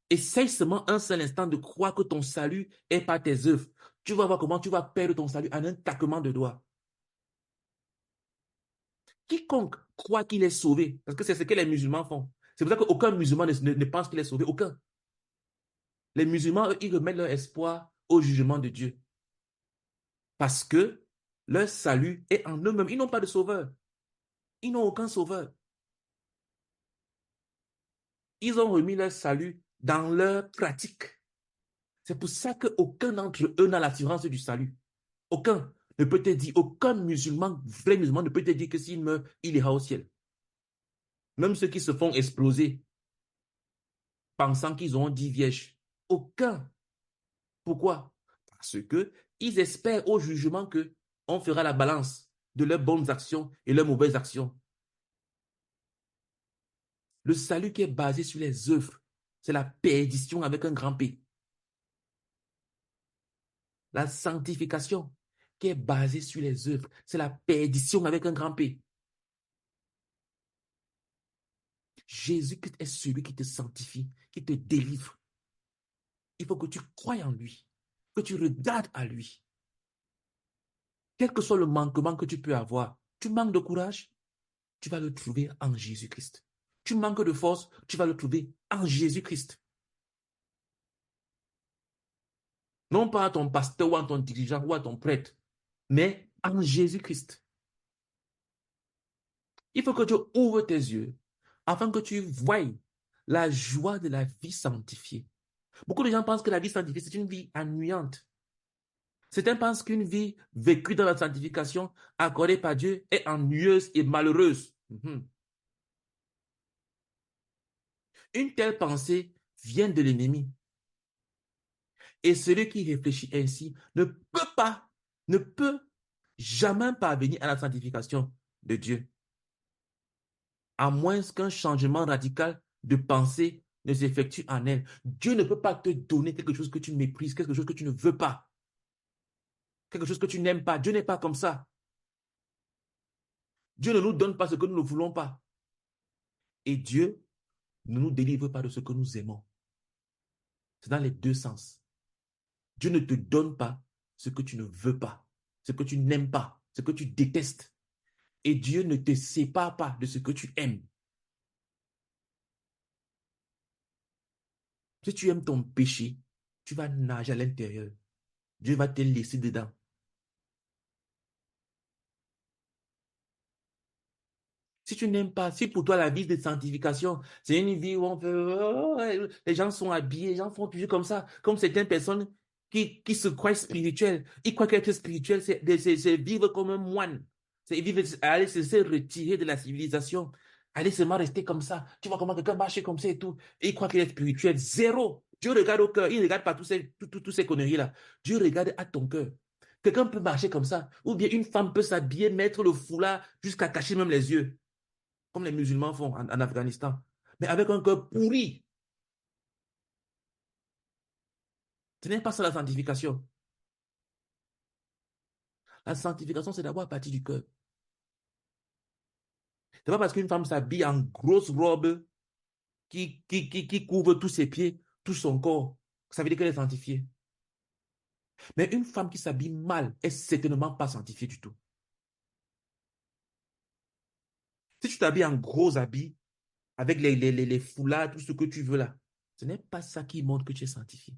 Essaye seulement un seul instant de croire que ton salut est par tes œuvres. Tu vas voir comment tu vas perdre ton salut en un claquement de doigts. Quiconque croit qu'il est sauvé, parce que c'est ce que les musulmans font. C'est pour ça qu'aucun musulman ne pense qu'il est sauvé. Aucun. Les musulmans, eux, ils remettent leur espoir au jugement de Dieu. Parce que leur salut est en eux-mêmes. Ils n'ont pas de sauveur. Ils n'ont aucun sauveur. Ils ont remis leur salut dans leur pratique. C'est pour ça qu'aucun d'entre eux n'a l'assurance du salut. Aucun ne peut te dire, aucun musulman, vrai musulman ne peut te dire que s'il meurt, il ira au ciel. Même ceux qui se font exploser, pensant qu'ils auront 10 vierges. Aucun. Pourquoi? Parce qu'ils espèrent au jugement qu'on fera la balance de leurs bonnes actions et leurs mauvaises actions. Le salut qui est basé sur les œuvres, c'est la perdition avec un grand P. La sanctification qui est basée sur les œuvres, c'est la perdition avec un grand P. Jésus-Christ est celui qui te sanctifie, qui te délivre. Il faut que tu croies en lui, que tu regardes à lui. Quel que soit le manquement que tu peux avoir, tu manques de courage, tu vas le trouver en Jésus-Christ. Tu manques de force, tu vas le trouver en Jésus-Christ. Non pas à ton pasteur ou à ton dirigeant ou à ton prêtre, mais en Jésus-Christ. Il faut que tu ouvres tes yeux afin que tu voies la joie de la vie sanctifiée. Beaucoup de gens pensent que la vie sanctifiée, c'est une vie ennuyante. Certains pensent qu'une vie vécue dans la sanctification accordée par Dieu est ennuyeuse et malheureuse. Une telle pensée vient de l'ennemi. Et celui qui réfléchit ainsi ne peut jamais parvenir à la sanctification de Dieu. À moins qu'un changement radical de pensée ne s'effectue en elle. Dieu ne peut pas te donner quelque chose que tu méprises, quelque chose que tu ne veux pas, quelque chose que tu n'aimes pas. Dieu n'est pas comme ça. Dieu ne nous donne pas ce que nous ne voulons pas. Et Dieu ne nous délivre pas de ce que nous aimons. C'est dans les deux sens. Dieu ne te donne pas ce que tu ne veux pas, ce que tu n'aimes pas, ce que tu détestes. Et Dieu ne te sépare pas de ce que tu aimes. Si tu aimes ton péché, tu vas nager à l'intérieur. Dieu va te laisser dedans. Si tu n'aimes pas, si pour toi la vie de sanctification, c'est une vie où on fait, oh, les gens sont habillés, les gens font toujours comme ça, comme certaines personnes qui se croient spirituelles. Ils croient qu'être spirituel, c'est vivre comme un moine. C'est vivre, aller se retirer de la civilisation, aller seulement rester comme ça. Tu vois comment quelqu'un marche comme ça et tout. Et il croit qu'il est spirituel. Zéro. Dieu regarde au cœur. Il ne regarde pas toutes ces conneries-là. Dieu regarde à ton cœur. Quelqu'un peut marcher comme ça. Ou bien une femme peut s'habiller, mettre le foulard jusqu'à cacher même les yeux comme les musulmans font en Afghanistan, mais avec un cœur pourri. Ce n'est pas ça la sanctification. La sanctification, c'est d'abord à partir du cœur. C'est pas parce qu'une femme s'habille en grosse robe qui couvre tous ses pieds, tout son corps, que ça veut dire qu'elle est sanctifiée. Mais une femme qui s'habille mal est certainement pas sanctifiée du tout. Si tu t'habilles en gros habits, avec les foulards, tout ce que tu veux là, ce n'est pas ça qui montre que tu es sanctifié.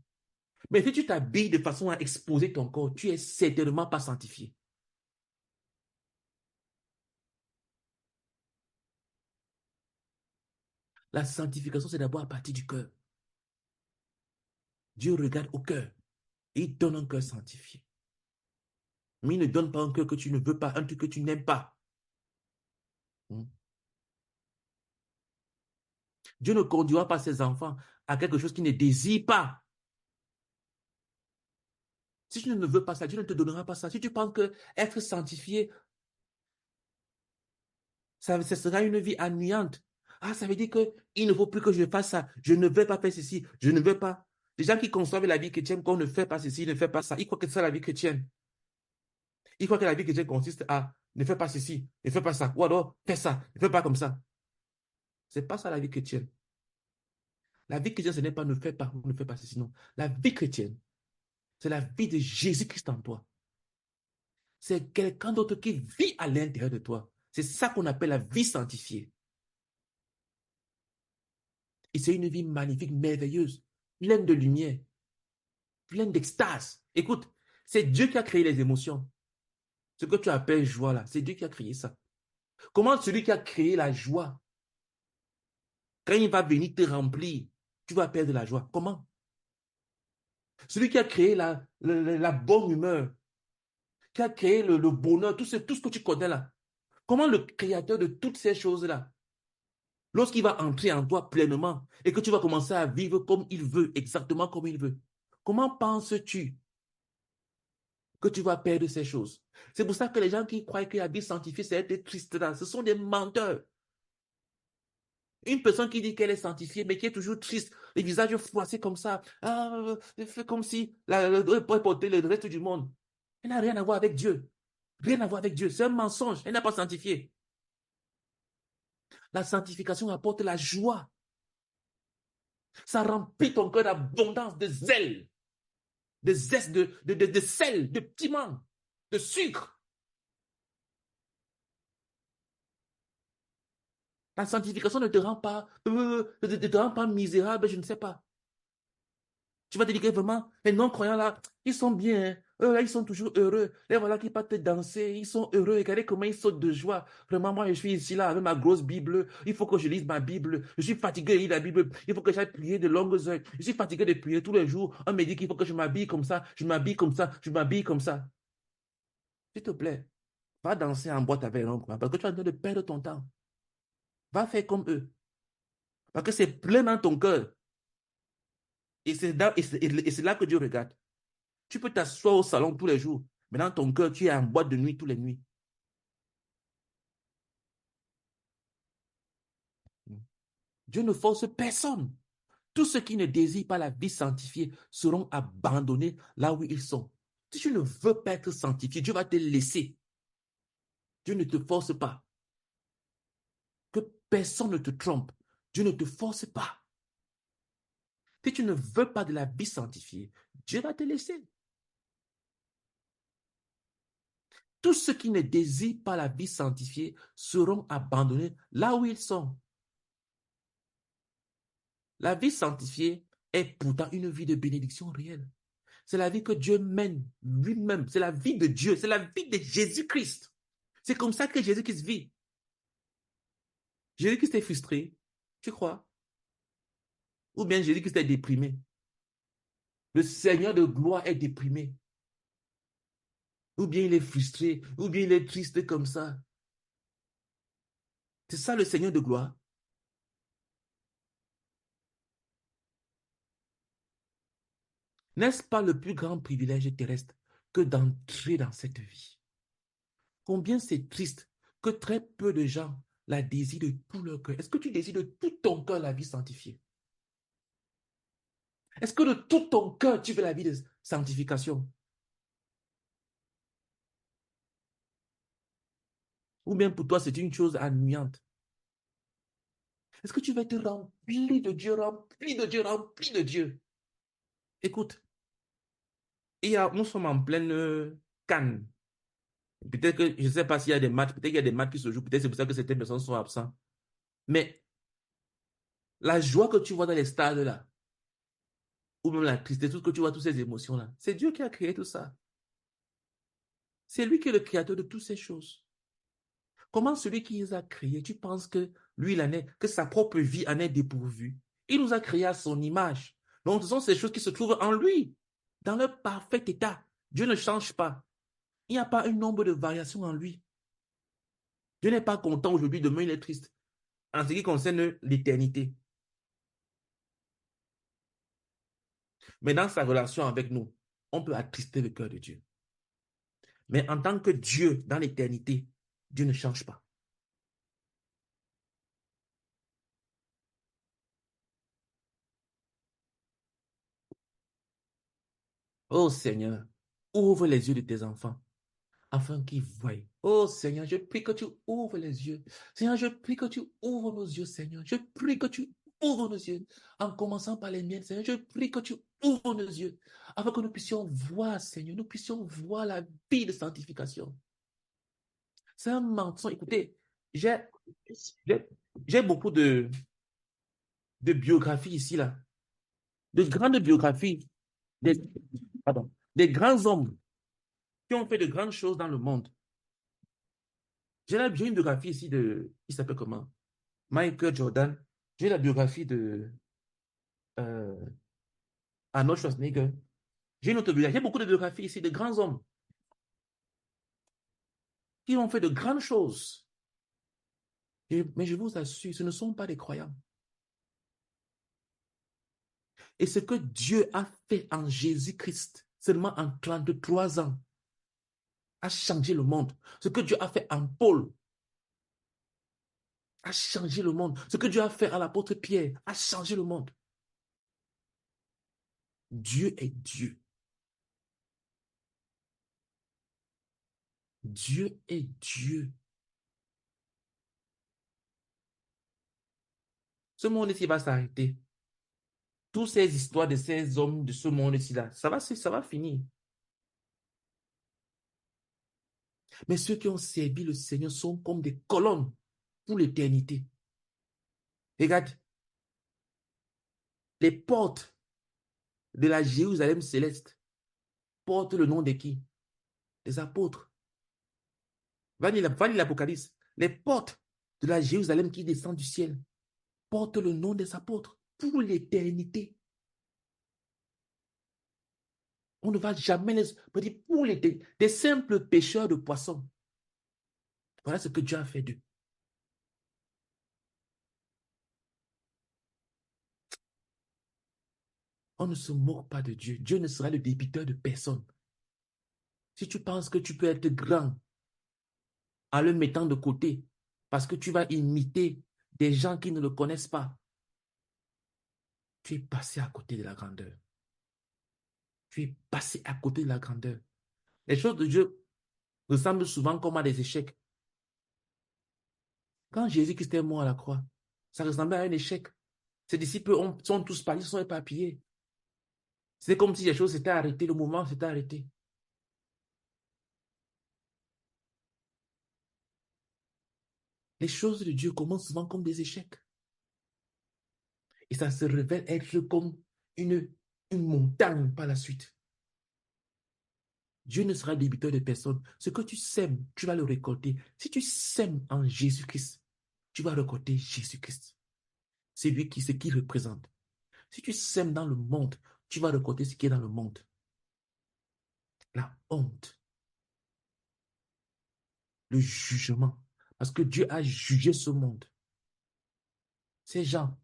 Mais si tu t'habilles de façon à exposer ton corps, tu es certainement pas sanctifié. La sanctification, c'est d'abord à partir du cœur. Dieu regarde au cœur et il donne un cœur sanctifié. Mais il ne donne pas un cœur que tu ne veux pas, un truc que tu n'aimes pas. Dieu ne conduira pas ses enfants à quelque chose qu'il ne désire pas. Si tu ne veux pas ça, Dieu ne te donnera pas ça. Si tu penses que être sanctifié, ça sera une vie ennuyante. Ah, ça veut dire qu'il ne faut plus que je fasse ça. Je ne vais pas faire ceci. Je ne veux pas. Les gens qui conçoivent la vie chrétienne, qu'on ne fait pas ceci, ne fait pas ça, ils croient que c'est la vie chrétienne. Ils croient que la vie chrétienne consiste à ne fais pas ceci, ne fais pas ça. Ou alors, fais ça, ne fais pas comme ça. Ce n'est pas ça la vie chrétienne. La vie chrétienne, ce n'est pas ne fais pas ou ne fais pas ceci. Non. La vie chrétienne, c'est la vie de Jésus-Christ en toi. C'est quelqu'un d'autre qui vit à l'intérieur de toi. C'est ça qu'on appelle la vie sanctifiée. Et c'est une vie magnifique, merveilleuse, pleine de lumière, pleine d'extase. Écoute, c'est Dieu qui a créé les émotions. Ce que tu appelles joie là, c'est Dieu qui a créé ça. Comment celui qui a créé la joie, quand il va venir te remplir, tu vas perdre la joie? Comment? Celui qui a créé la bonne humeur, qui a créé le bonheur, tout ce que tu connais là. Comment le créateur de toutes ces choses-là, lorsqu'il va entrer en toi pleinement et que tu vas commencer à vivre comme il veut, exactement comme il veut, comment penses-tu que tu vas perdre ces choses? C'est pour ça que les gens qui croient que la vie sanctifiée, c'est être triste là, ce sont des menteurs. Une personne qui dit qu'elle est sanctifiée, mais qui est toujours triste, les visages froissés comme ça, elle fait comme si elle pourrait porter le reste du monde. Elle n'a rien à voir avec Dieu. Rien à voir avec Dieu. C'est un mensonge. Elle n'a pas sanctifié. La sanctification apporte la joie. Ça remplit ton cœur d'abondance, de zèle, de zeste, de sel, de piment, de sucre. La sanctification ne te rend pas, misérable, je ne sais pas. Tu vas te dire que vraiment, les non-croyants là, ils sont bien. Hein. Eux là, ils sont toujours heureux. Les voilà qui partent danser, ils sont heureux. Regardez comment ils sautent de joie. Vraiment, moi, je suis ici là avec ma grosse Bible. Il faut que je lise ma Bible. Je suis fatigué de lire la Bible. Il faut que j'aille prier de longues heures. Je suis fatigué de prier tous les jours. On me dit qu'il faut que je m'habille comme ça, je m'habille comme ça, je m'habille comme ça. S'il te plaît, va danser en boîte avec un non-croyant parce que tu es en train de perdre ton temps. Va faire comme eux. Parce que c'est plein dans ton cœur. Et c'est là que Dieu regarde. Tu peux t'asseoir au salon tous les jours, mais dans ton cœur, tu es en boîte de nuit tous les nuits. Dieu ne force personne. Tous ceux qui ne désirent pas la vie sanctifiée seront abandonnés là où ils sont. Si tu ne veux pas être sanctifié, Dieu va te laisser. Dieu ne te force pas. Que personne ne te trompe. Dieu ne te force pas. Si tu ne veux pas de la vie sanctifiée, Dieu va te laisser. Tous ceux qui ne désirent pas la vie sanctifiée seront abandonnés là où ils sont. La vie sanctifiée est pourtant une vie de bénédiction réelle. C'est la vie que Dieu mène lui-même. C'est la vie de Dieu. C'est la vie de Jésus-Christ. C'est comme ça que Jésus-Christ vit. Jésus-Christ est frustré. Tu crois? Ou bien Jésus-Christ est déprimé. Le Seigneur de gloire est déprimé. Ou bien il est frustré. Ou bien il est triste comme ça. C'est ça le Seigneur de gloire. N'est-ce pas le plus grand privilège terrestre que d'entrer dans cette vie? Combien c'est triste que très peu de gens la désirent de tout leur cœur. Est-ce que tu désires de tout ton cœur la vie sanctifiée? Est-ce que de tout ton cœur tu veux la vie de sanctification? Ou bien pour toi c'est une chose ennuyante? Est-ce que tu veux être rempli de Dieu, rempli de Dieu, rempli de Dieu? Écoute, nous sommes en pleine Cannes. Peut-être que, je ne sais pas s'il y a des matchs, peut-être qu'il y a des matchs qui se jouent, peut-être c'est pour ça que certaines personnes sont absentes. Mais la joie que tu vois dans les stades là, ou même la tristesse, tout ce que tu vois, toutes ces émotions-là, c'est Dieu qui a créé tout ça. C'est lui qui est le créateur de toutes ces choses. Comment celui qui les a créés, tu penses que lui, que sa propre vie en est dépourvue? Il nous a créés à son image. Donc, ce sont ces choses qui se trouvent en lui, dans leur parfait état. Dieu ne change pas. Il n'y a pas un nombre de variations en lui. Dieu n'est pas content aujourd'hui, demain il est triste. En ce qui concerne l'éternité. Mais dans sa relation avec nous, on peut attrister le cœur de Dieu. Mais en tant que Dieu dans l'éternité, Dieu ne change pas. Oh Seigneur, ouvre les yeux de tes enfants afin qu'ils voient. Oh Seigneur, je prie que tu ouvres les yeux. Seigneur, je prie que tu ouvres nos yeux, Seigneur. Je prie que tu ouvres nos yeux. En commençant par les miens, Seigneur, je prie que tu ouvres nos yeux afin que nous puissions voir, Seigneur, nous puissions voir la vie de sanctification. C'est un mensonge. Écoutez, j'ai beaucoup de biographies ici, là. De grandes biographies. Des grands hommes qui ont fait de grandes choses dans le monde. J'ai une biographie ici il s'appelle comment? Michael Jordan. J'ai la biographie de Arnold Schwarzenegger. J'ai une autre biographie. J'ai beaucoup de biographies ici de grands hommes qui ont fait de grandes choses. Mais je vous assure, ce ne sont pas des croyants. Et ce que Dieu a fait en Jésus-Christ, seulement en 33 ans, a changé le monde. Ce que Dieu a fait en Paul a changé le monde. Ce que Dieu a fait à l'apôtre Pierre a changé le monde. Dieu est Dieu. Dieu est Dieu. Ce monde ici va s'arrêter. Toutes ces histoires de ces hommes de ce monde ici là, ça va finir. Mais ceux qui ont servi le Seigneur sont comme des colonnes pour l'éternité. Regarde, les portes de la Jérusalem céleste portent le nom de qui? Des apôtres. Va lire l'Apocalypse. Les portes de la Jérusalem qui descend du ciel portent le nom des apôtres pour l'éternité. On ne va jamais les... Pour l'éternité, des simples pêcheurs de poissons. Voilà ce que Dieu a fait d'eux. On ne se moque pas de Dieu. Dieu ne sera le débiteur de personne. Si tu penses que tu peux être grand en le mettant de côté, parce que tu vas imiter des gens qui ne le connaissent pas, tu es passé à côté de la grandeur. Tu es passé à côté de la grandeur. Les choses de Dieu ressemblent souvent comme à des échecs. Quand Jésus-Christ est mort à la croix, ça ressemblait à un échec. Ses disciples sont tous partis, sont éparpillés. C'est comme si les choses s'étaient arrêtées, le mouvement s'était arrêté. Les choses de Dieu commencent souvent comme des échecs. Et ça se révèle être comme une montagne par la suite. Dieu ne sera débiteur de personne. Ce que tu sèmes, tu vas le récolter. Si tu sèmes en Jésus-Christ, tu vas récolter Jésus-Christ. C'est lui ce qu'il représente. Si tu sèmes dans le monde, tu vas récolter ce qui est dans le monde. La honte. Le jugement. Parce que Dieu a jugé ce monde. Ces gens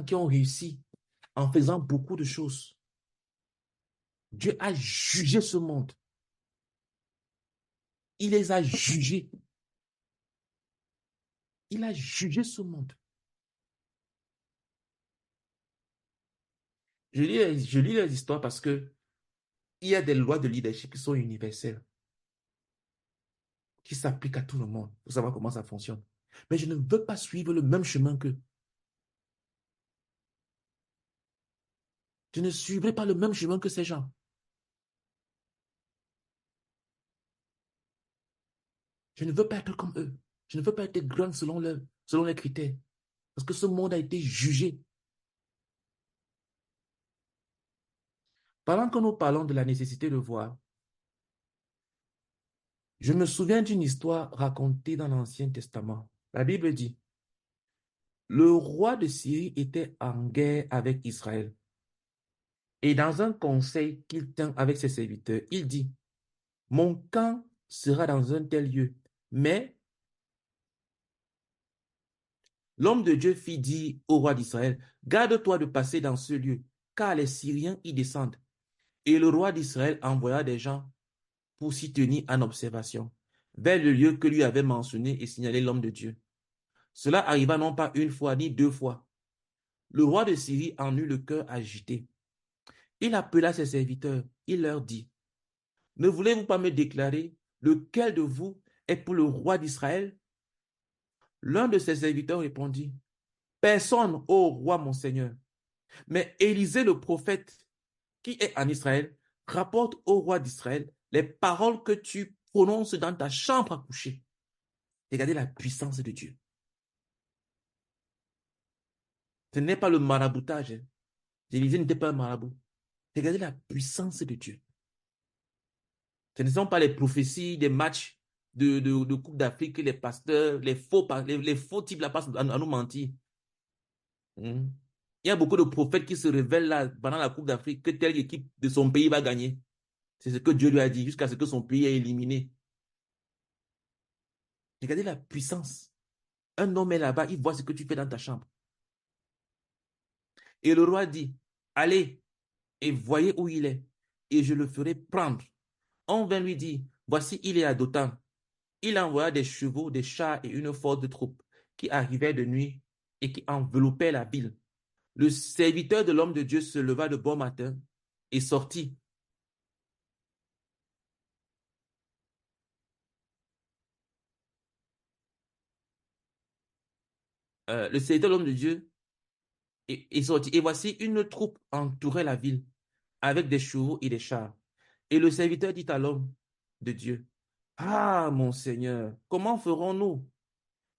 qui ont réussi en faisant beaucoup de choses. Dieu a jugé ce monde. Il les a jugés. Il a jugé ce monde. Je lis les histoires parce que il y a des lois de leadership qui sont universelles, qui s'appliquent à tout le monde. Pour savoir comment ça fonctionne. Mais je ne veux pas suivre le même chemin qu'eux. Je ne suivrai pas le même chemin que ces gens. Je ne veux pas être comme eux. Je ne veux pas être grand selon les critères. Parce que ce monde a été jugé. Pendant que nous parlons de la nécessité de voir, je me souviens d'une histoire racontée dans l'Ancien Testament. La Bible dit, le roi de Syrie était en guerre avec Israël. Et dans un conseil qu'il tient avec ses serviteurs, il dit, mon camp sera dans un tel lieu, mais l'homme de Dieu fit dire au roi d'Israël, garde-toi de passer dans ce lieu, car les Syriens y descendent. Et le roi d'Israël envoya des gens pour s'y tenir en observation, vers le lieu que lui avait mentionné et signalé l'homme de Dieu. Cela arriva non pas une fois ni deux fois. Le roi de Syrie en eut le cœur agité. Il appela ses serviteurs, il leur dit, ne voulez-vous pas me déclarer lequel de vous est pour le roi d'Israël? L'un de ses serviteurs répondit, personne, ô roi mon Seigneur. Mais Élisée le prophète, qui est en Israël, rapporte au roi d'Israël les paroles que tu prononces dans ta chambre à coucher. Regardez la puissance de Dieu. Ce n'est pas le maraboutage. Élisée n'était pas un marabout. Regardez la puissance de Dieu. Ce ne sont pas les prophéties, des matchs de Coupe d'Afrique que les pasteurs, les faux types là passent à nous mentir. Il y a beaucoup de prophètes qui se révèlent là pendant la Coupe d'Afrique que telle équipe de son pays va gagner. C'est ce que Dieu lui a dit jusqu'à ce que son pays est éliminé. Regardez la puissance. Un homme est là-bas, il voit ce que tu fais dans ta chambre. Et le roi dit, allez et voyez où il est, et je le ferai prendre. On vint lui dire, voici il est à Dothan. Il envoya des chevaux, des chars et une forte troupe qui arrivaient de nuit et qui enveloppaient la ville. Le serviteur de l'homme de Dieu se leva de bon matin et sortit. Le serviteur de l'homme de Dieu est sorti. Et voici une troupe entourait la ville avec des chevaux et des chars. Et le serviteur dit à l'homme de Dieu, ah, mon Seigneur, comment ferons-nous?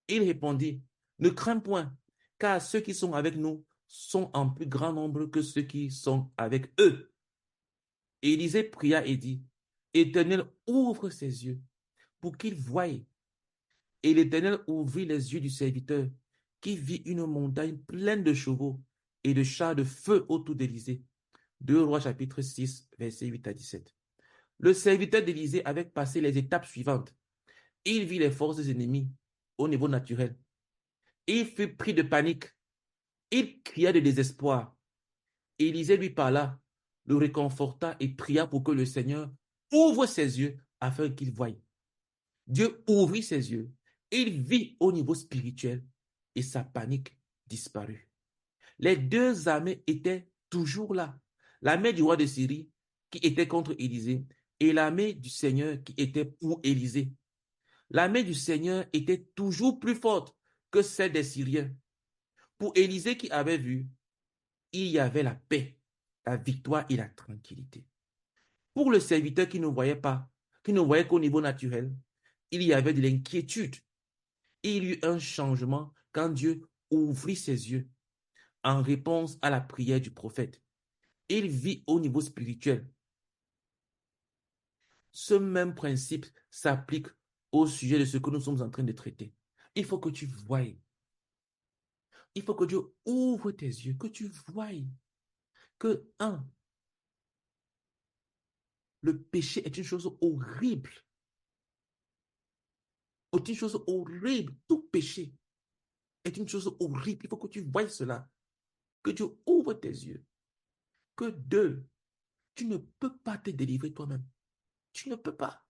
Il répondit, ne crains point, car ceux qui sont avec nous sont en plus grand nombre que ceux qui sont avec eux. Et Élisée pria et dit, Éternel, ouvre ses yeux pour qu'il voie. Et l'Éternel ouvrit les yeux du serviteur, qui vit une montagne pleine de chevaux et de chars de feu autour d'Élisée. 2 Rois chapitre 6, versets 8 à 17. Le serviteur d'Élisée avait passé les étapes suivantes. Il vit les forces ennemies au niveau naturel. Il fut pris de panique. Il cria de désespoir. Élisée lui parla, le réconforta et pria pour que le Seigneur ouvre ses yeux afin qu'il voie. Dieu ouvrit ses yeux. Il vit au niveau spirituel et sa panique disparut. Les deux armées étaient toujours là. L'armée du roi de Syrie qui était contre Élisée et l'armée du Seigneur qui était pour Élisée. L'armée du Seigneur était toujours plus forte que celle des Syriens. Pour Élisée qui avait vu, il y avait la paix, la victoire et la tranquillité. Pour le serviteur qui ne voyait pas, qui ne voyait qu'au niveau naturel, il y avait de l'inquiétude. Il y eut un changement quand Dieu ouvrit ses yeux en réponse à la prière du prophète. Il vit au niveau spirituel. Ce même principe s'applique au sujet de ce que nous sommes en train de traiter. Il faut que tu voies. Il faut que Dieu ouvre tes yeux, que tu voies que, le péché est une chose horrible. C'est une chose horrible. Tout péché est une chose horrible. Il faut que tu voies cela. Que Dieu ouvre tes yeux. Que deux, tu ne peux pas te délivrer toi-même. Tu ne peux pas.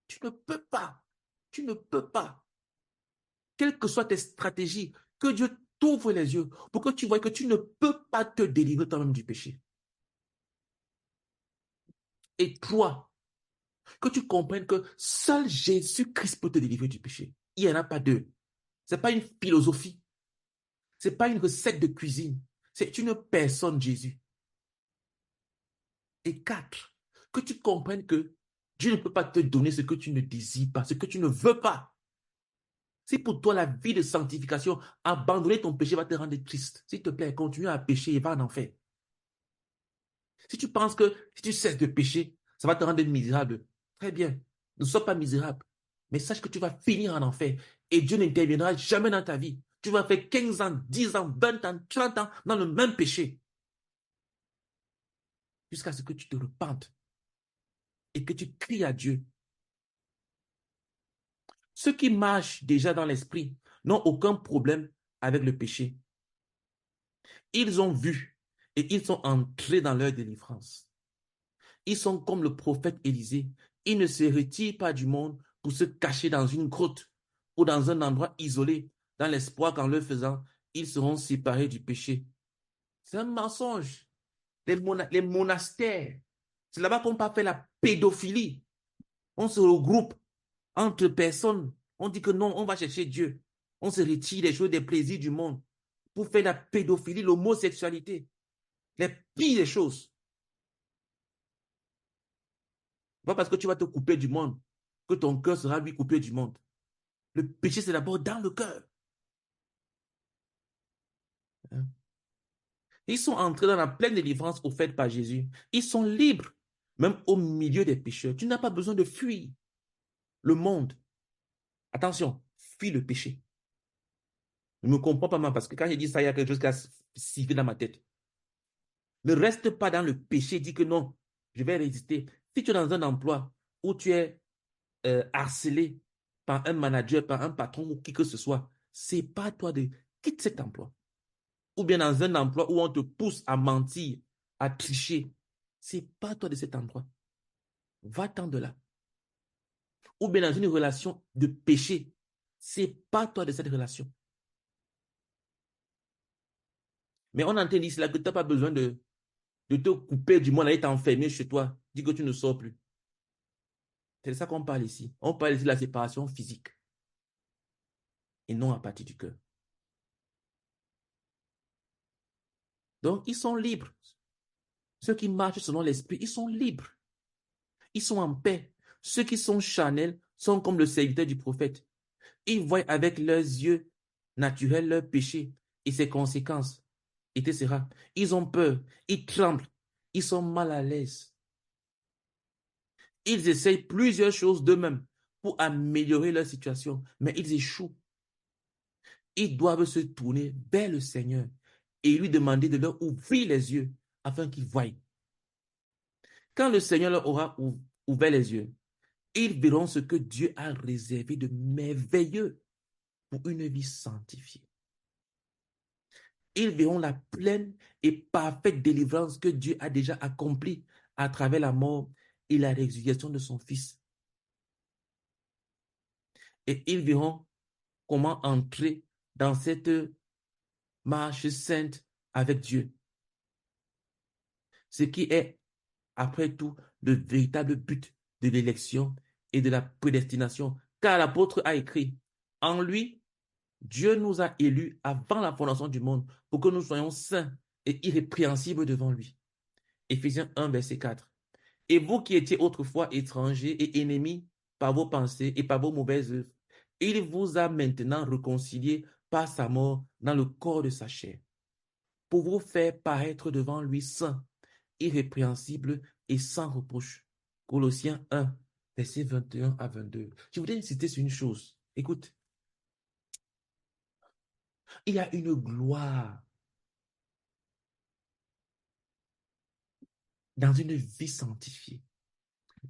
Tu ne peux pas. Tu ne peux pas. Quelles que soient tes stratégies, que Dieu t'ouvre les yeux pour que tu vois que tu ne peux pas te délivrer toi-même du péché. Et toi, que tu comprennes que seul Jésus-Christ peut te délivrer du péché. Il n'y en a pas deux. Ce n'est pas une philosophie. Ce n'est pas une recette de cuisine. C'est une personne, Jésus. Et 4, que tu comprennes que Dieu ne peut pas te donner ce que tu ne désires pas, ce que tu ne veux pas. Si pour toi la vie de sanctification, abandonner ton péché va te rendre triste, s'il te plaît, continue à pécher et va en enfer. Si tu penses que si tu cesses de pécher, ça va te rendre misérable, très bien, ne sois pas misérable. Mais sache que tu vas finir en enfer et Dieu n'interviendra jamais dans ta vie. Tu vas faire 15 ans, 10 ans, 20 ans, 30 ans dans le même péché. Jusqu'à ce que tu te repentes et que tu cries à Dieu. Ceux qui marchent déjà dans l'esprit n'ont aucun problème avec le péché. Ils ont vu et ils sont entrés dans leur délivrance. Ils sont comme le prophète Élisée. Ils ne se retirent pas du monde pour se cacher dans une grotte ou dans un endroit isolé, dans l'espoir qu'en le faisant, ils seront séparés du péché. C'est un mensonge. Les monastères, c'est là-bas qu'on peut faire la pédophilie. On se regroupe entre personnes. On dit que non, on va chercher Dieu. On se retire des choses, des plaisirs du monde pour faire la pédophilie, l'homosexualité. Les pires des choses. Pas parce que tu vas te couper du monde que ton cœur sera lui coupé du monde. Le péché, c'est d'abord dans le cœur. Ils sont entrés dans la pleine délivrance offerte par Jésus. Ils sont libres, même au milieu des pécheurs. Tu n'as pas besoin de fuir le monde. Attention, fuis le péché. Je ne me comprends pas mal parce que quand je dis ça, il y a quelque chose qui a sifflé dans ma tête. Ne reste pas dans le péché, dis que non, je vais résister. Si tu es dans un emploi où tu es harcelé par un manager, par un patron ou qui que ce soit, c'est pas toi de quitte cet emploi. Ou bien dans un emploi où on te pousse à mentir, à tricher, c'est pas toi de cet endroit. Va-t'en de là. Ou bien dans une relation de péché, c'est pas toi de cette relation. Mais on entend dire là que tu n'as pas besoin de te couper du monde, aller t'enfermer chez toi, dis que tu ne sors plus. C'est de ça qu'on parle ici. On parle ici de la séparation physique et non à partir du cœur. Donc, ils sont libres. Ceux qui marchent selon l'esprit, ils sont libres. Ils sont en paix. Ceux qui sont charnels sont comme le serviteur du prophète. Ils voient avec leurs yeux naturels leurs péchés et ses conséquences, etc. Ils ont peur, ils tremblent, ils sont mal à l'aise. Ils essayent plusieurs choses d'eux-mêmes pour améliorer leur situation, mais ils échouent. Ils doivent se tourner vers le Seigneur et lui demander de leur ouvrir les yeux afin qu'ils voient. Quand le Seigneur leur aura ouvert les yeux, ils verront ce que Dieu a réservé de merveilleux pour une vie sanctifiée. Ils verront la pleine et parfaite délivrance que Dieu a déjà accomplie à travers la mort et la résurrection de son Fils. Et ils verront comment entrer dans cette marche sainte avec Dieu. Ce qui est, après tout, le véritable but de l'élection et de la prédestination. Car l'apôtre a écrit, en lui, Dieu nous a élus avant la fondation du monde pour que nous soyons saints et irrépréhensibles devant lui. Éphésiens 1, verset 4. Et vous qui étiez autrefois étrangers et ennemis par vos pensées et par vos mauvaises œuvres, il vous a maintenant réconciliés par sa mort dans le corps de sa chair, pour vous faire paraître devant lui saint, irrépréhensible et sans reproche. Colossiens 1, versets 21 à 22. Je voudrais insister sur une chose. Écoute, il y a une gloire dans une vie sanctifiée.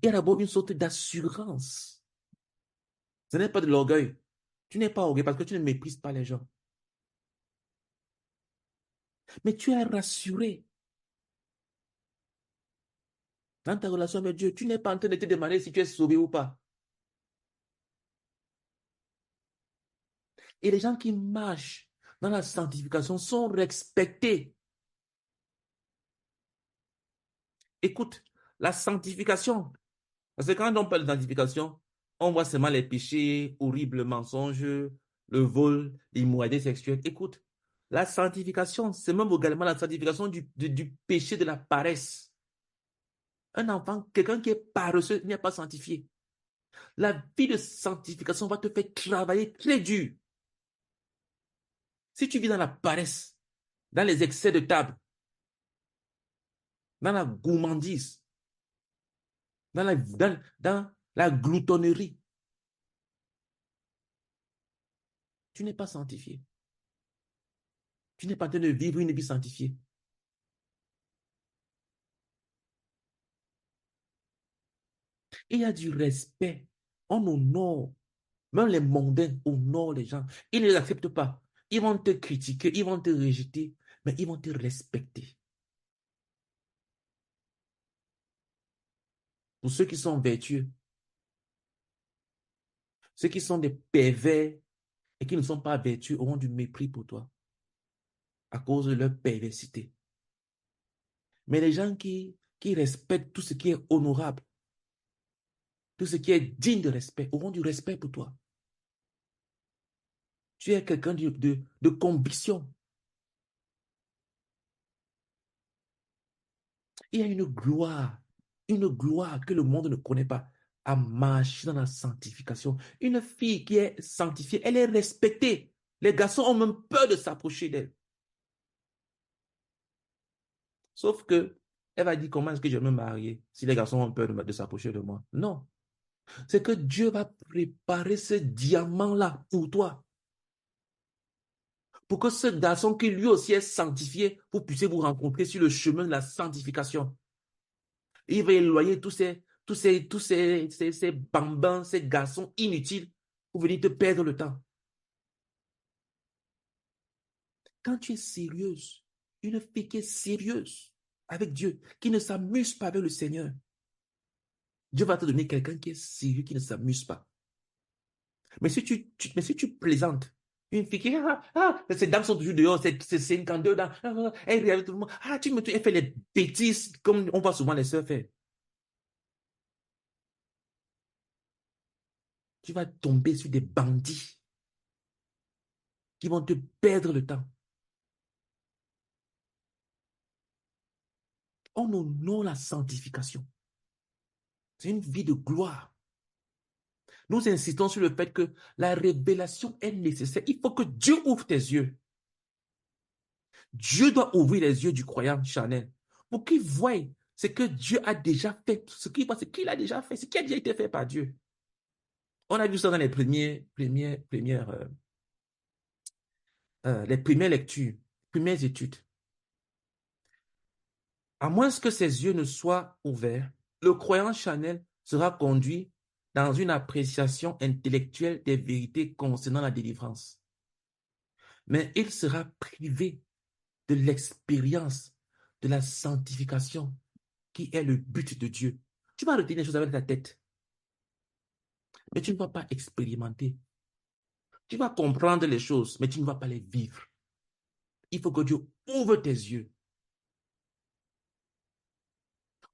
Il y a d'abord une sorte d'assurance. Ce n'est pas de l'orgueil. Tu n'es pas orgueilleux parce que tu ne méprises pas les gens. Mais tu es rassuré dans ta relation avec Dieu. Tu n'es pas en train de te demander si tu es sauvé ou pas. Et les gens qui marchent dans la sanctification sont respectés. Écoute, la sanctification, parce que quand on parle de sanctification, on voit seulement les péchés horribles, mensonges, le vol, l'immoralité sexuelle. Écoute, la sanctification, c'est même également la sanctification du péché de la paresse. Un enfant, quelqu'un qui est paresseux, n'est pas sanctifié. La vie de sanctification va te faire travailler très dur. Si tu vis dans la paresse, dans les excès de table, dans la gourmandise, dans la gloutonnerie, tu n'es pas sanctifié. Tu n'es pas en train de vivre une vie sanctifiée. Et il y a du respect. On honore. Même les mondains honorent les gens. Ils ne les acceptent pas. Ils vont te critiquer, ils vont te rejeter, mais ils vont te respecter. Pour ceux qui sont vertueux, ceux qui sont des pervers et qui ne sont pas vertueux auront du mépris pour toi à cause de leur perversité. Mais les gens qui respectent tout ce qui est honorable, tout ce qui est digne de respect, auront du respect pour toi. Tu es quelqu'un de conviction. Il y a une gloire que le monde ne connaît pas, à marcher dans la sanctification. Une fille qui est sanctifiée, elle est respectée. Les garçons ont même peur de s'approcher d'elle. Sauf que, elle va dire, comment est-ce que je vais me marier si les garçons ont peur de s'approcher de moi? Non. C'est que Dieu va préparer ce diamant-là pour toi. Pour que ce garçon qui lui aussi est sanctifié, vous puissiez vous rencontrer sur le chemin de la sanctification. Il va éloigner tous ces bambins, ces garçons inutiles pour venir te perdre le temps. Quand tu es sérieuse, une fille qui est sérieuse avec Dieu, qui ne s'amuse pas avec le Seigneur, Dieu va te donner quelqu'un qui est sérieux, qui ne s'amuse pas. Mais si tu plaisantes, une fille qui, ces dames sont toujours dehors, c'est 52 dames, elle regarde tout le monde, elle fait les bêtises comme on voit souvent les sœurs faire. Tu vas tomber sur des bandits qui vont te perdre le temps. On honore la sanctification. C'est une vie de gloire. Nous insistons sur le fait que la révélation est nécessaire. Il faut que Dieu ouvre tes yeux. Dieu doit ouvrir les yeux du croyant charnel pour qu'il voie ce que Dieu a déjà fait, ce qu'il a déjà fait, ce qui a déjà été fait par Dieu. On a vu ça dans les premières lectures, premières études. À moins que ses yeux ne soient ouverts, le croyant charnel sera conduit dans une appréciation intellectuelle des vérités concernant la délivrance. Mais il sera privé de l'expérience de la sanctification qui est le but de Dieu. Tu vas retenir les choses avec ta tête, mais tu ne vas pas expérimenter. Tu vas comprendre les choses, mais tu ne vas pas les vivre. Il faut que Dieu ouvre tes yeux.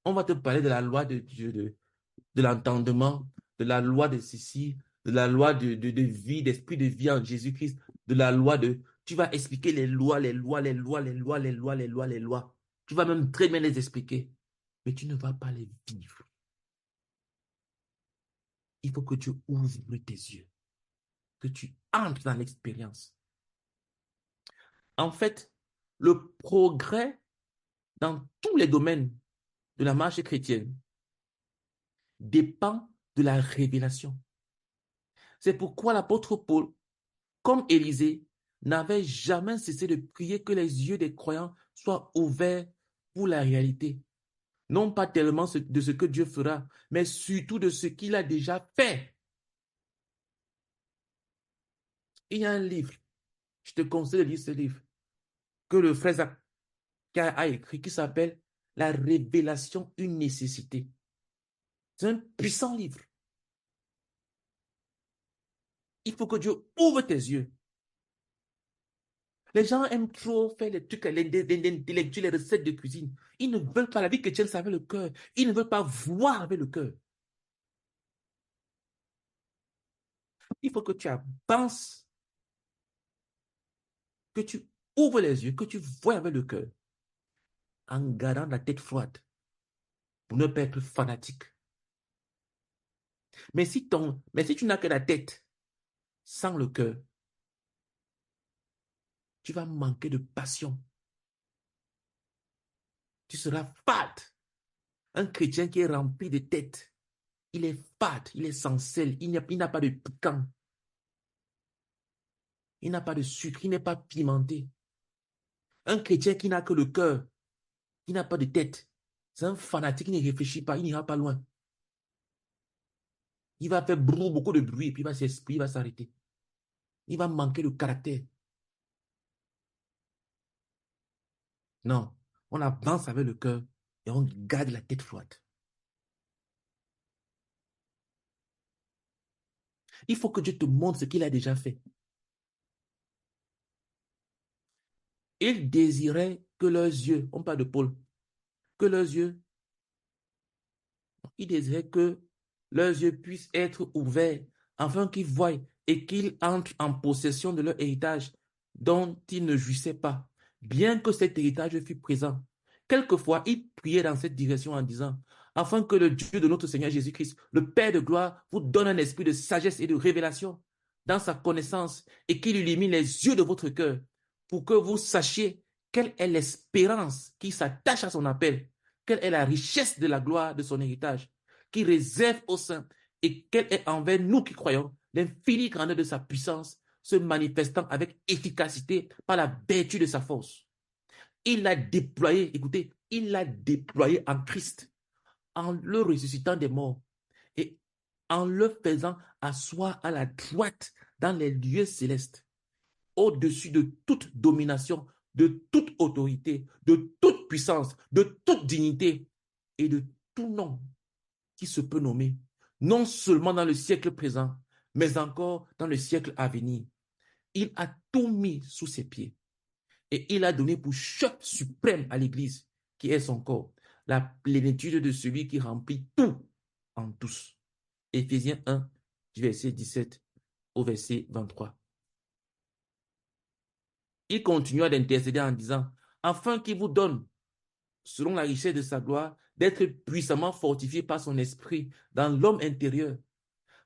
On va te parler de la loi de Dieu, de l'entendement, de la loi de ceci, de la loi de vie, d'esprit de vie en Jésus-Christ, de la loi de... Tu vas expliquer les lois, les lois, les lois, les lois, les lois, les lois, les lois. Tu vas même très bien les expliquer. Mais tu ne vas pas les vivre. Il faut que Dieu ouvre tes yeux, que tu entres dans l'expérience. En fait, le progrès dans tous les domaines de la marche chrétienne dépend de la révélation. C'est pourquoi l'apôtre Paul, comme Élisée, n'avait jamais cessé de prier que les yeux des croyants soient ouverts pour la réalité. Non pas tellement de ce que Dieu fera, mais surtout de ce qu'il a déjà fait. Il y a un livre, je te conseille de lire ce livre, que le frère Zach a écrit, qui s'appelle « La révélation, une nécessité ». C'est un puissant livre. Il faut que Dieu ouvre tes yeux. Les gens aiment trop faire les trucs l'intellectuel, les recettes de cuisine. Ils ne veulent pas la vie chrétienne, c'est avec le cœur. Ils ne veulent pas voir avec le cœur. Il faut que tu avances, que tu ouvres les yeux, que tu vois avec le cœur, en gardant la tête froide, pour ne pas être fanatique. Mais si tu n'as que la tête, sans le cœur, tu vas manquer de passion. Tu seras fade. Un chrétien qui est rempli de tête, il est fade, il est sans sel, il n'a pas de piquant. Il n'a pas de sucre, il n'est pas pimenté. Un chrétien qui n'a que le cœur, qui n'a pas de tête, c'est un fanatique qui ne réfléchit pas, il n'ira pas loin. Il va faire beaucoup de bruit, puis il va s'arrêter. Il va manquer de caractère. Non, on avance avec le cœur et on garde la tête froide. Il faut que Dieu te montre ce qu'il a déjà fait. Il désirait que leurs yeux, on parle de Paul, que leurs yeux, il désirait que leurs yeux puissent être ouverts afin qu'ils voient et qu'ils entrent en possession de leur héritage dont ils ne jouissaient pas, bien que cet héritage fût présent. Quelquefois, il priait dans cette direction en disant, afin que le Dieu de notre Seigneur Jésus-Christ, le Père de gloire, vous donne un esprit de sagesse et de révélation dans sa connaissance et qu'il illumine les yeux de votre cœur pour que vous sachiez quelle est l'espérance qui s'attache à son appel, quelle est la richesse de la gloire de son héritage, qui réserve aux saints, et quelle est envers nous qui croyons l'infinie grandeur de sa puissance, se manifestant avec efficacité par la vertu de sa force. Il l'a déployé, écoutez, il l'a déployé en Christ, en le ressuscitant des morts et en le faisant asseoir à la droite dans les lieux célestes, au-dessus de toute domination, de toute autorité, de toute puissance, de toute dignité et de tout nom qui se peut nommer, non seulement dans le siècle présent, mais encore dans le siècle à venir. Il a tout mis sous ses pieds et il a donné pour chef suprême à l'Église, qui est son corps, la plénitude de celui qui remplit tout en tous. Éphésiens 1, du verset 17 au verset 23. Il continua d'intercéder en disant, afin qu'il vous donne, selon la richesse de sa gloire, d'être puissamment fortifié par son esprit dans l'homme intérieur,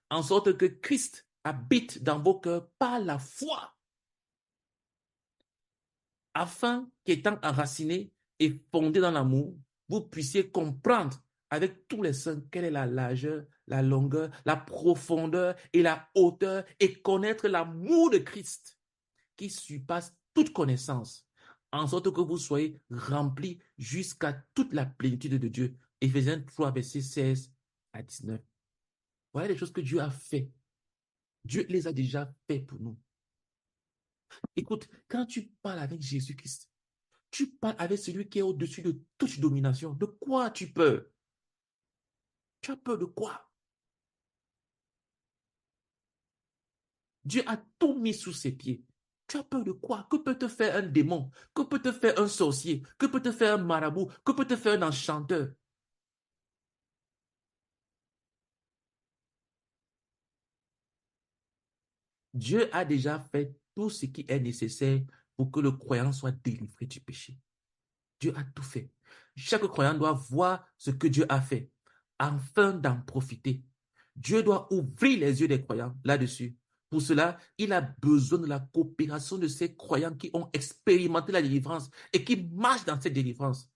en sorte que Christ habite dans vos cœurs par la foi, afin qu'étant enraciné et fondé dans l'amour, vous puissiez comprendre avec tous les saints quelle est la largeur, la longueur, la profondeur et la hauteur, et connaître l'amour de Christ qui surpasse toute connaissance, en sorte que vous soyez remplis jusqu'à toute la plénitude de Dieu. Éphésiens 3, verset 16 à 19. Voilà les choses que Dieu a fait. Dieu les a déjà fait pour nous. Écoute, quand tu parles avec Jésus-Christ, tu parles avec celui qui est au-dessus de toute domination. De quoi as-tu peur? Tu as peur de quoi? Dieu a tout mis sous ses pieds. Tu as peur de quoi? Que peut te faire un démon? Que peut te faire un sorcier? Que peut te faire un marabout? Que peut te faire un enchanteur? Dieu a déjà fait tout ce qui est nécessaire pour que le croyant soit délivré du péché. Dieu a tout fait. Chaque croyant doit voir ce que Dieu a fait afin d'en profiter. Dieu doit ouvrir les yeux des croyants là-dessus. Pour cela, il a besoin de la coopération de ces croyants qui ont expérimenté la délivrance et qui marchent dans cette délivrance.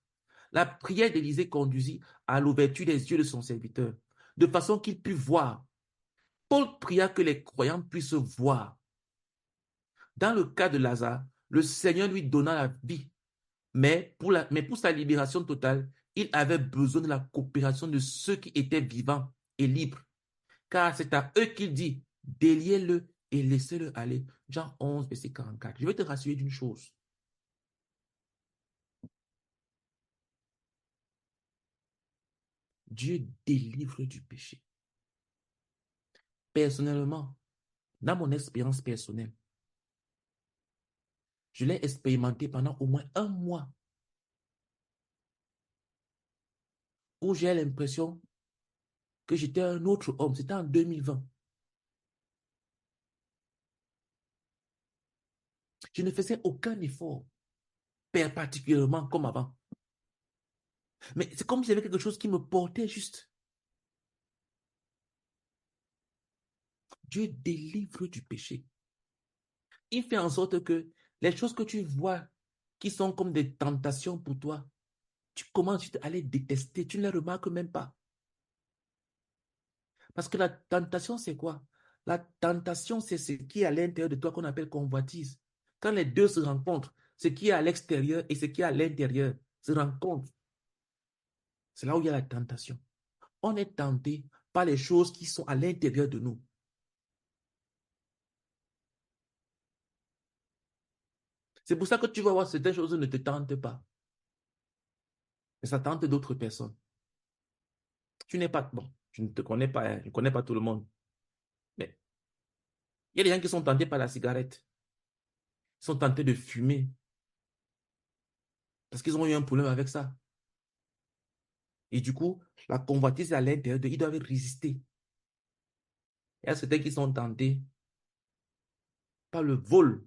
La prière d'Élisée conduisit à l'ouverture des yeux de son serviteur, de façon qu'il puisse voir. Paul pria que les croyants puissent voir. Dans le cas de Lazare, le Seigneur lui donna la vie, mais pour sa libération totale, il avait besoin de la coopération de ceux qui étaient vivants et libres. Car c'est à eux qu'il dit, déliez-le et laissez-le aller. Jean 11, verset 44. Je vais te rassurer d'une chose. Dieu délivre du péché. Personnellement, dans mon expérience personnelle, je l'ai expérimenté pendant au moins un mois où j'ai l'impression que j'étais un autre homme. C'était en 2020. Je ne faisais aucun effort, particulièrement comme avant. Mais c'est comme si j'avais quelque chose qui me portait juste. Dieu délivre du péché. Il fait en sorte que les choses que tu vois qui sont comme des tentations pour toi, tu commences à les détester, tu ne les remarques même pas. Parce que la tentation, c'est quoi? La tentation, c'est ce qui est à l'intérieur de toi qu'on appelle convoitise. Quand les deux se rencontrent, ce qui est à l'extérieur et ce qui est à l'intérieur se rencontrent. C'est là où il y a la tentation. On est tenté par les choses qui sont à l'intérieur de nous. C'est pour ça que tu vas voir certaines choses ne te tentent pas. Mais ça tente d'autres personnes. Tu n'es pas, bon, je ne te connais pas, hein, je ne connais pas tout le monde. Mais il y a des gens qui sont tentés par la cigarette. Ils sont tentés de fumer. Parce qu'ils ont eu un problème avec ça. Et du coup, la convoitise est à l'intérieur d'eux, ils doivent résister. Il y a certains qui sont tentés par le vol.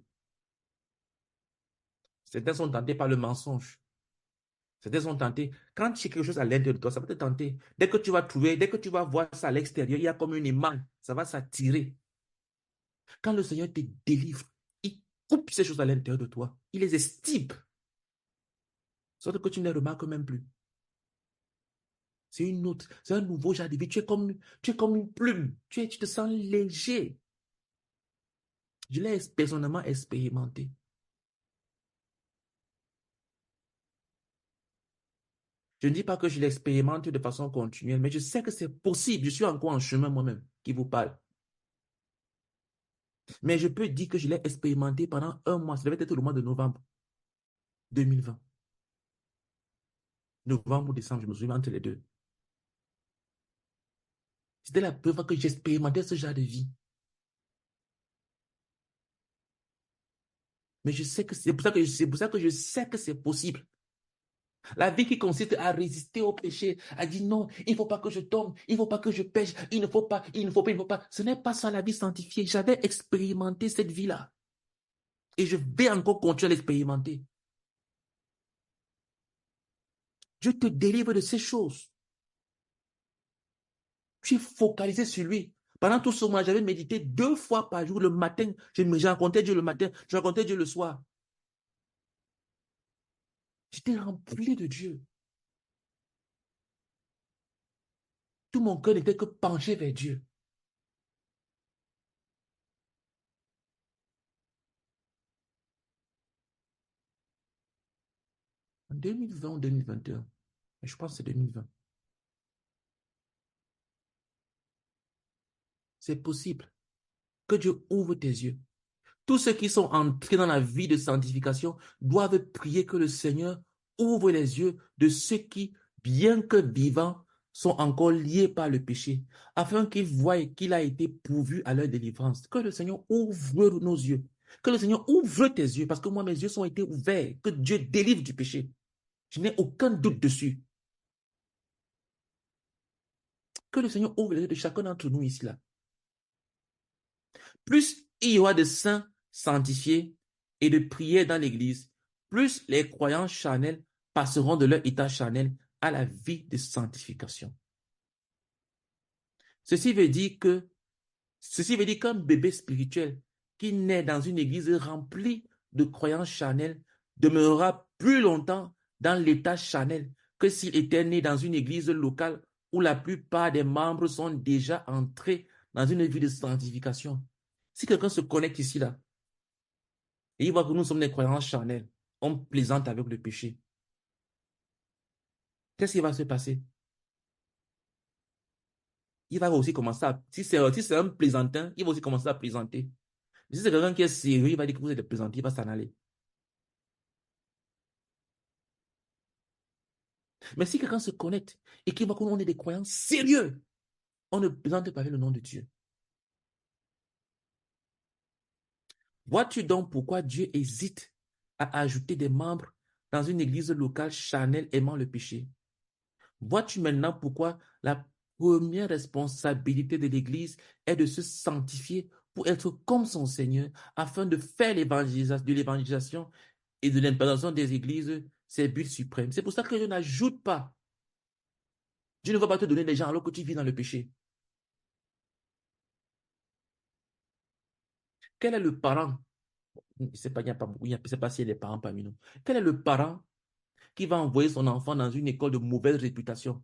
Certains sont tentés par le mensonge. Certains sont tentés. Quand tu as quelque chose à l'intérieur de toi, ça va te tenter. Dès que tu vas trouver, dès que tu vas voir ça à l'extérieur, il y a comme une image. Ça va s'attirer. Quand le Seigneur te délivre, il coupe ces choses à l'intérieur de toi. Il les estime. Sorte que tu ne les remarques même plus. C'est un nouveau genre de vie. Tu es comme une plume. Tu te sens léger. Je l'ai personnellement expérimenté. Je ne dis pas que je l'expérimente de façon continuelle, mais je sais que c'est possible. Je suis encore en chemin moi-même qui vous parle. Mais je peux dire que je l'ai expérimenté pendant un mois. Ça devait être le mois de novembre 2020. Novembre ou décembre, je me souviens entre les deux. C'était la première fois que j'expérimentais ce genre de vie. Mais je sais que c'est pour ça que je sais que c'est possible. La vie qui consiste à résister au péché, à dire non, il ne faut pas que je tombe, il ne faut pas que je pêche, il ne faut pas, il ne faut pas, il ne faut pas. Ce n'est pas ça la vie sanctifiée. J'avais expérimenté cette vie-là. Et je vais encore continuer à l'expérimenter. Je te délivre de ces choses. Tu es focalisé sur lui. Pendant tout ce mois, j'avais médité 2 fois par jour le matin. J'ai rencontré Dieu le matin, je rencontrais Dieu le soir. J'étais rempli de Dieu. Tout mon cœur n'était que penché vers Dieu. En 2020 ou 2021, je pense que c'est 2020. C'est possible que Dieu ouvre tes yeux. Tous ceux qui sont entrés dans la vie de sanctification doivent prier que le Seigneur ouvre les yeux de ceux qui, bien que vivants, sont encore liés par le péché, afin qu'ils voient qu'il a été pourvu à leur délivrance. Que le Seigneur ouvre nos yeux. Que le Seigneur ouvre tes yeux, parce que moi, mes yeux ont été ouverts. Que Dieu délivre du péché. Je n'ai aucun doute dessus. Que le Seigneur ouvre les yeux de chacun d'entre nous ici, là. Plus il y aura de saints sanctifiés et de prières dans l'Église, plus les croyants charnels passeront de leur état charnel à la vie de sanctification. Ceci veut dire qu'un bébé spirituel qui naît dans une église remplie de croyants charnels demeurera plus longtemps dans l'état charnel que s'il était né dans une église locale où la plupart des membres sont déjà entrés dans une vie de sanctification. Si quelqu'un se connecte ici, là, et il voit que nous sommes des croyants charnels, on plaisante avec le péché, qu'est-ce qui va se passer? Il va aussi commencer à, si c'est un plaisantin, il va aussi commencer à plaisanter. Si c'est quelqu'un qui est sérieux, il va dire que vous êtes des plaisantins, il va s'en aller. Mais si quelqu'un se connecte et qu'il voit qu'on est des croyants sérieux, on ne plaisante pas avec le nom de Dieu. Vois-tu donc pourquoi Dieu hésite à ajouter des membres dans une église locale charnelle aimant le péché? Vois-tu maintenant pourquoi la première responsabilité de l'Église est de se sanctifier pour être comme son Seigneur, afin de faire de l'évangélisation et de l'implantation des églises ses buts suprêmes. C'est pour ça que Dieu n'ajoute pas. Dieu ne va pas te donner des gens alors que tu vis dans le péché. Quel est le parent? Je ne sais pas, il n'y a pas beaucoup, je ne sais pas s'il y a des parents parmi nous. Quel est le parent qui va envoyer son enfant dans une école de mauvaise réputation?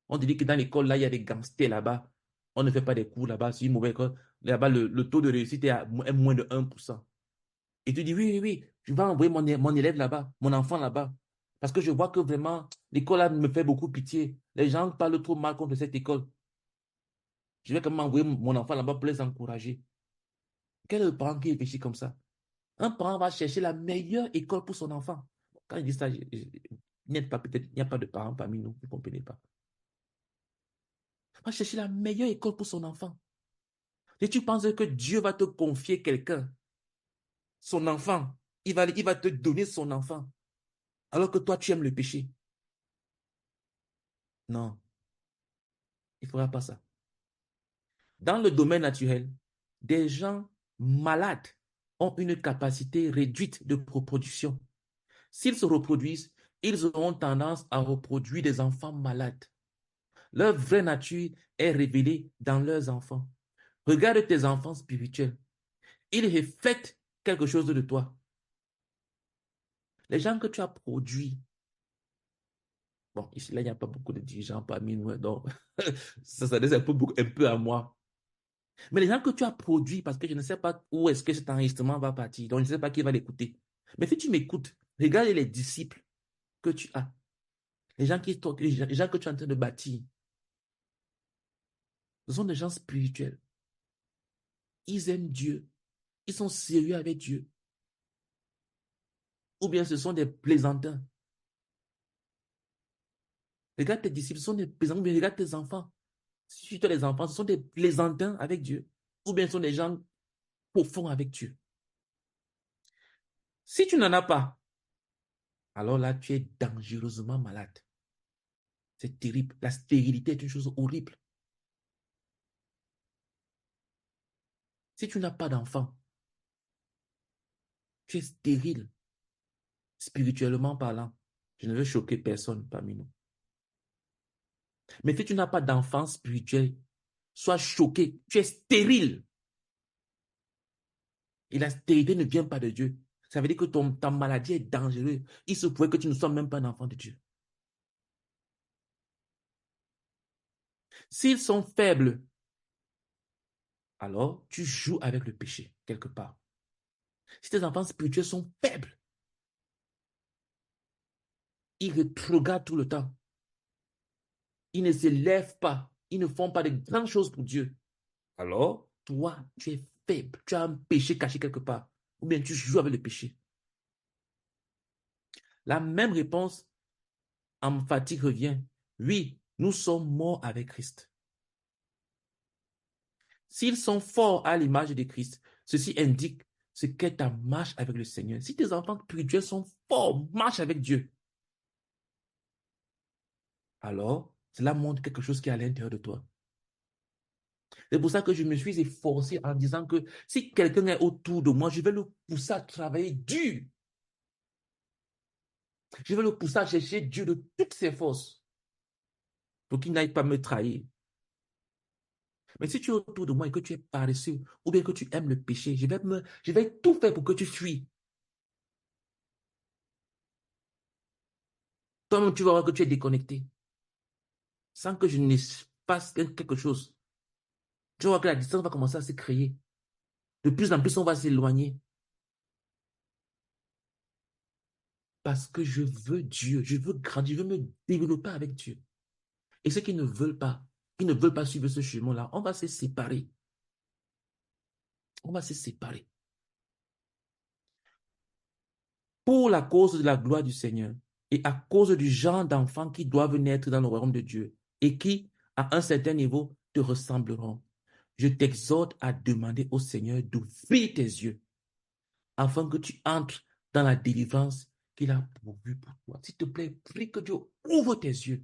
On dit que dans l'école, là, il y a des gangsters là-bas. On ne fait pas des cours là-bas. C'est une mauvaise école. Là-bas, le taux de réussite est moins de 1%. Et tu dis, oui, je vais envoyer mon élève là-bas, mon enfant là-bas. Parce que je vois que vraiment, l'école là me fait beaucoup pitié. Les gens parlent trop mal contre cette école. Je vais quand même envoyer mon enfant là-bas pour les encourager. Quel est le parent qui réfléchit comme ça? Un parent va chercher la meilleure école pour son enfant. Quand il dit ça, il n'y a pas de parents parmi nous, vous ne comprenez pas. Va chercher la meilleure école pour son enfant. Et tu penses que Dieu va te confier quelqu'un, son enfant, il va te donner son enfant, alors que toi, tu aimes le péché. Non, il ne fera pas ça. Dans le domaine naturel, des gens malades ont une capacité réduite de reproduction. S'ils se reproduisent, ils auront tendance à reproduire des enfants malades. Leur vraie nature est révélée dans leurs enfants. Regarde tes enfants spirituels. Ils reflètent quelque chose de toi. Les gens que tu as produits, bon, ici, là, il n'y a pas beaucoup de dirigeants parmi nous, donc ça s'adresse un peu à moi. Mais les gens que tu as produits, parce que je ne sais pas où est-ce que cet enregistrement va partir, donc je ne sais pas qui va l'écouter. Mais si tu m'écoutes, regarde les disciples que tu as, les gens que tu es en train de bâtir. Ce sont des gens spirituels. Ils aiment Dieu. Ils sont sérieux avec Dieu. Ou bien ce sont des plaisantins. Regarde tes disciples, ce sont des plaisantins. Ou bien regarde tes enfants. Si tu as des enfants, ce sont des plaisantins avec Dieu. Ou bien ce sont des gens profonds avec Dieu. Si tu n'en as pas, alors là, tu es dangereusement malade. C'est terrible. La stérilité est une chose horrible. Si tu n'as pas d'enfant, tu es stérile, spirituellement parlant. Je ne veux choquer personne parmi nous. Mais si tu n'as pas d'enfant spirituel, sois choqué, tu es stérile. Et la stérilité ne vient pas de Dieu. Ça veut dire que ta maladie est dangereuse. Il se pourrait que tu ne sois même pas un enfant de Dieu. S'ils sont faibles, alors tu joues avec le péché, quelque part. Si tes enfants spirituels sont faibles, ils rétrogradent tout le temps. Ils ne se lèvent pas. Ils ne font pas de grandes choses pour Dieu. Alors, toi, tu es faible. Tu as un péché caché quelque part. Ou bien tu joues avec le péché. La même réponse emphatique revient. Oui, nous sommes morts avec Christ. S'ils sont forts à l'image de Christ, ceci indique ce qu'est ta marche avec le Seigneur. Si tes enfants spirituels sont forts, marchent avec Dieu, alors cela montre quelque chose qui est à l'intérieur de toi. C'est pour ça que je me suis efforcé en disant que si quelqu'un est autour de moi, je vais le pousser à travailler dur. Je vais le pousser à chercher Dieu de toutes ses forces pour qu'il n'aille pas me trahir. Mais si tu es autour de moi et que tu es paresseux ou bien que tu aimes le péché, je vais tout faire pour que tu fuis. Toi-même, tu vas voir que tu es déconnecté. Sans que je ne fasse quelque chose. Tu vas voir que la distance va commencer à se créer. De plus en plus, on va s'éloigner. Parce que je veux Dieu, je veux grandir, je veux me développer avec Dieu. Et ceux qui ne veulent pas suivre ce chemin-là, on va se séparer. On va se séparer. Pour la cause de la gloire du Seigneur et à cause du genre d'enfants qui doivent naître dans le royaume de Dieu et qui, à un certain niveau, te ressembleront. Je t'exhorte à demander au Seigneur d'ouvrir tes yeux afin que tu entres dans la délivrance qu'il a pourvue pour toi. S'il te plaît, prie que Dieu ouvre tes yeux.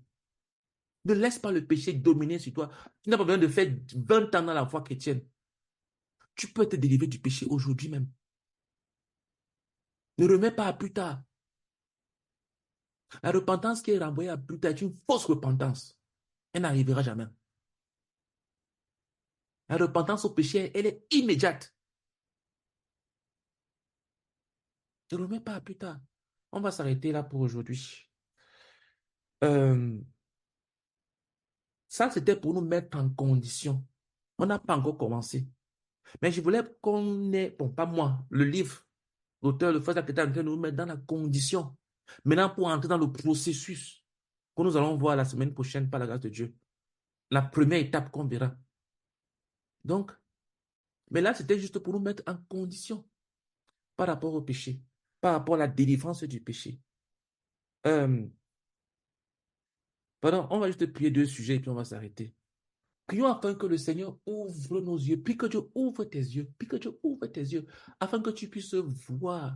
Ne laisse pas le péché dominer sur toi. Tu n'as pas besoin de faire 20 ans dans la foi chrétienne. Tu peux te délivrer du péché aujourd'hui même. Ne remets pas à plus tard. La repentance qui est renvoyée à plus tard est une fausse repentance. Elle n'arrivera jamais. La repentance au péché, elle est immédiate. Ne remets pas à plus tard. On va s'arrêter là pour aujourd'hui. Ça, c'était pour nous mettre en condition. On n'a pas encore commencé. Mais je voulais qu'on ait, bon, pas moi, le livre, l'auteur, le frère Zaketa, nous mettre dans la condition. Maintenant, pour entrer dans le processus que nous allons voir la semaine prochaine par la grâce de Dieu. La première étape qu'on verra. Donc, mais là, c'était juste pour nous mettre en condition par rapport au péché, par rapport à la délivrance du péché. Pardon, on va juste prier 2 sujets et puis on va s'arrêter. Prions afin que le Seigneur ouvre nos yeux, puis que Dieu ouvre tes yeux, puis que Dieu ouvre tes yeux, afin que tu puisses voir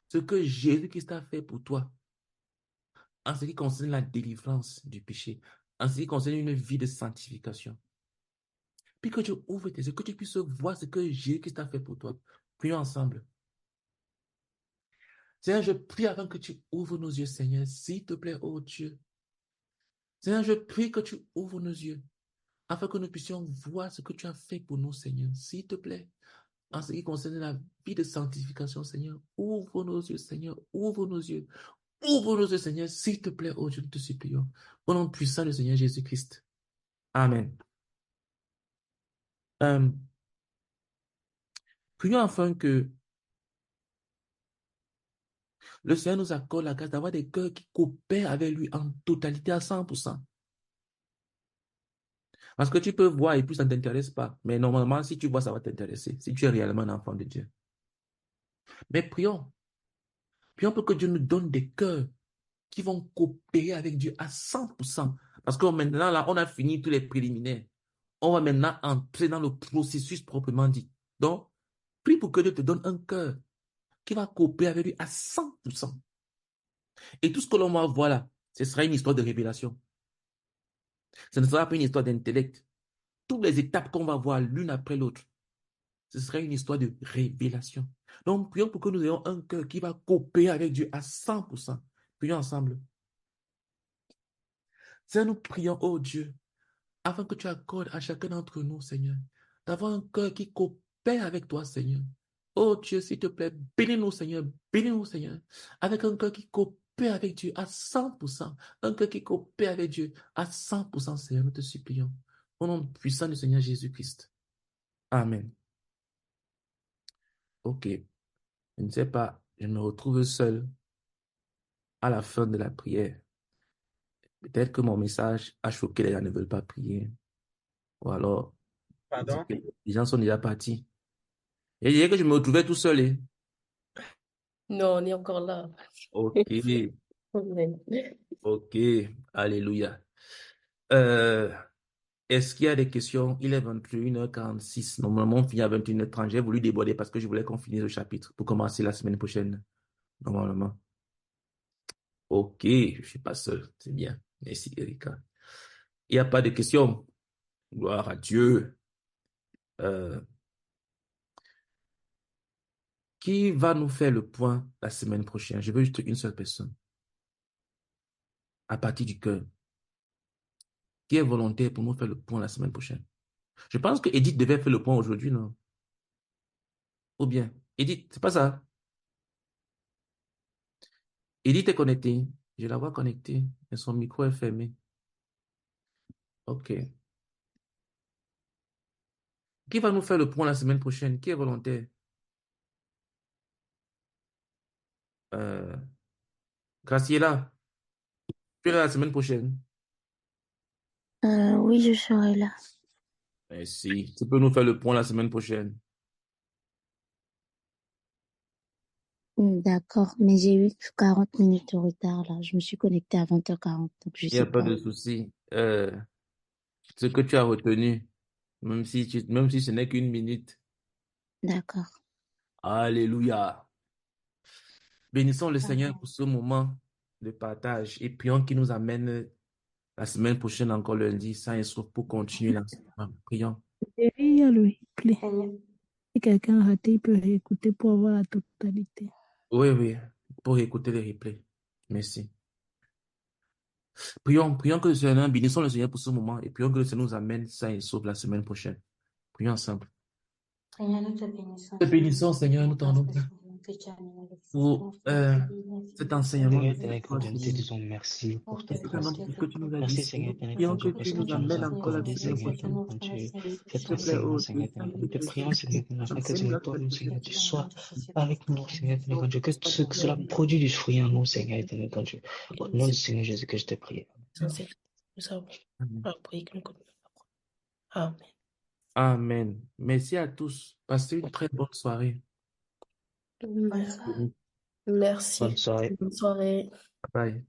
ce que Jésus-Christ a fait pour toi en ce qui concerne la délivrance du péché, en ce qui concerne une vie de sanctification. Puis que Dieu ouvre tes yeux, que tu puisses voir ce que Jésus-Christ a fait pour toi. Prions ensemble. Seigneur, je prie afin que tu ouvres nos yeux, Seigneur, s'il te plaît, oh Dieu. Seigneur, je prie que tu ouvres nos yeux, afin que nous puissions voir ce que tu as fait pour nous, Seigneur, s'il te plaît. En ce qui concerne la vie de sanctification, Seigneur, ouvre nos yeux, Seigneur, ouvre nos yeux. Ouvre nos yeux, Seigneur, s'il te plaît, oh Dieu, nous te supplions. Au nom puissant du Seigneur Jésus-Christ. Amen. Prions afin que le Seigneur nous accorde la grâce d'avoir des cœurs qui coopèrent avec lui en totalité à 100%. Parce que tu peux voir et puis ça ne t'intéresse pas. Mais normalement, si tu vois, ça va t'intéresser. Si tu es réellement un enfant de Dieu. Mais prions. Prions pour que Dieu nous donne des cœurs qui vont coopérer avec Dieu à 100%. Parce que maintenant, là, on a fini tous les préliminaires. On va maintenant entrer dans le processus proprement dit. Donc, prie pour que Dieu te donne un cœur qui va coopérer avec lui à 100%. Et tout ce que l'on va voir là, ce sera une histoire de révélation. Ce ne sera pas une histoire d'intellect. Toutes les étapes qu'on va voir l'une après l'autre, ce sera une histoire de révélation. Donc, prions pour que nous ayons un cœur qui va coopérer avec Dieu à 100%. Prions ensemble. Seigneur, nous prions, oh Dieu, afin que tu accordes à chacun d'entre nous, Seigneur, d'avoir un cœur qui coopère avec toi, Seigneur. Oh Dieu, s'il te plaît, bénis-nous, Seigneur, avec un cœur qui coopère avec Dieu à 100%, un cœur qui coopère avec Dieu à 100%, Seigneur, nous te supplions. Au nom puissant du Seigneur Jésus-Christ. Amen. Ok, je ne sais pas, je me retrouve seul à la fin de la prière. Peut-être que mon message a choqué les gens qui ne veulent pas prier. Ou alors, Pardon? les gens sont déjà partis. Et hier que je me retrouvais tout seul. Hein. Non, on est encore là. Ok, Amen. ok, alléluia. Euh, Est-ce qu'il y a des questions? Il est 21h46. Normalement, on finit à 21h30. J'ai voulu déborder parce que je voulais qu'on finisse le chapitre pour commencer la semaine prochaine, normalement. Ok, je suis pas seul. C'est bien. Merci, Erika. Il n'y a pas de questions. Gloire à Dieu. Qui va nous faire le point la semaine prochaine? Je veux juste une seule personne. À partir du cœur. Qui est volontaire pour nous faire le point la semaine prochaine? Je pense que Edith devait faire le point aujourd'hui, non? Ou bien, Edith, c'est pas ça? Edith est connectée. Je la vois connectée, mais son micro est fermé. Ok. Qui va nous faire le point la semaine prochaine? Qui est volontaire? Graciela, tu es là la semaine prochaine? Oui, je serai là. Merci. Tu peux nous faire le point la semaine prochaine? D'accord, mais j'ai eu 40 minutes de retard là. Je me suis connectée à 20h40, donc je Il n'y a sais pas pas. de souci. Ce que tu as retenu, même si ce n'est qu'une minute. D'accord. Alléluia. Bénissons le Seigneur Amen. pour ce moment de partage et prions qu'il nous amène la semaine prochaine encore lundi, sain et sauf pour continuer l'enseignement. Prions. Et il y a le replay. Seigneur. Si quelqu'un a raté, il peut réécouter pour avoir la totalité. Oui, pour écouter les replays. Merci. Prions que le Seigneur, bénissons le Seigneur pour ce moment et prions que le Seigneur nous amène sain et sauf la semaine prochaine. Prions ensemble. Seigneur, nous te bénissons. Te bénissons, Seigneur, nous t'en Parce que tu as amené le pour cet enseignement. Seigneur éternel, quand nous te disons merci pour ta grâce. Tout ce que tu nous as dit. Merci Seigneur éternel, Prions grand que Dieu, parce tu que nous tu nous amènes as encore la accordé, semaine Seigneur prochaine. éternel, grand Dieu, S'il cet te plaît, enseignement, oh Seigneur Dieu, éternel. Nous te prions, Seigneur éternel, afin que enseigne-nous la toi, semaine Seigneur, tu sois prochaine. avec nous, Seigneur éternel, grand Dieu, que cela produit du fruit en nous, Seigneur éternel, grand Dieu. Au nom du Seigneur Jésus que je te prie. Nous avons prié que nous connaissons la parole. Amen. Amen. Merci à tous. Passez une très bonne soirée. Merci. Bonne soirée. Bonne soirée. Bye.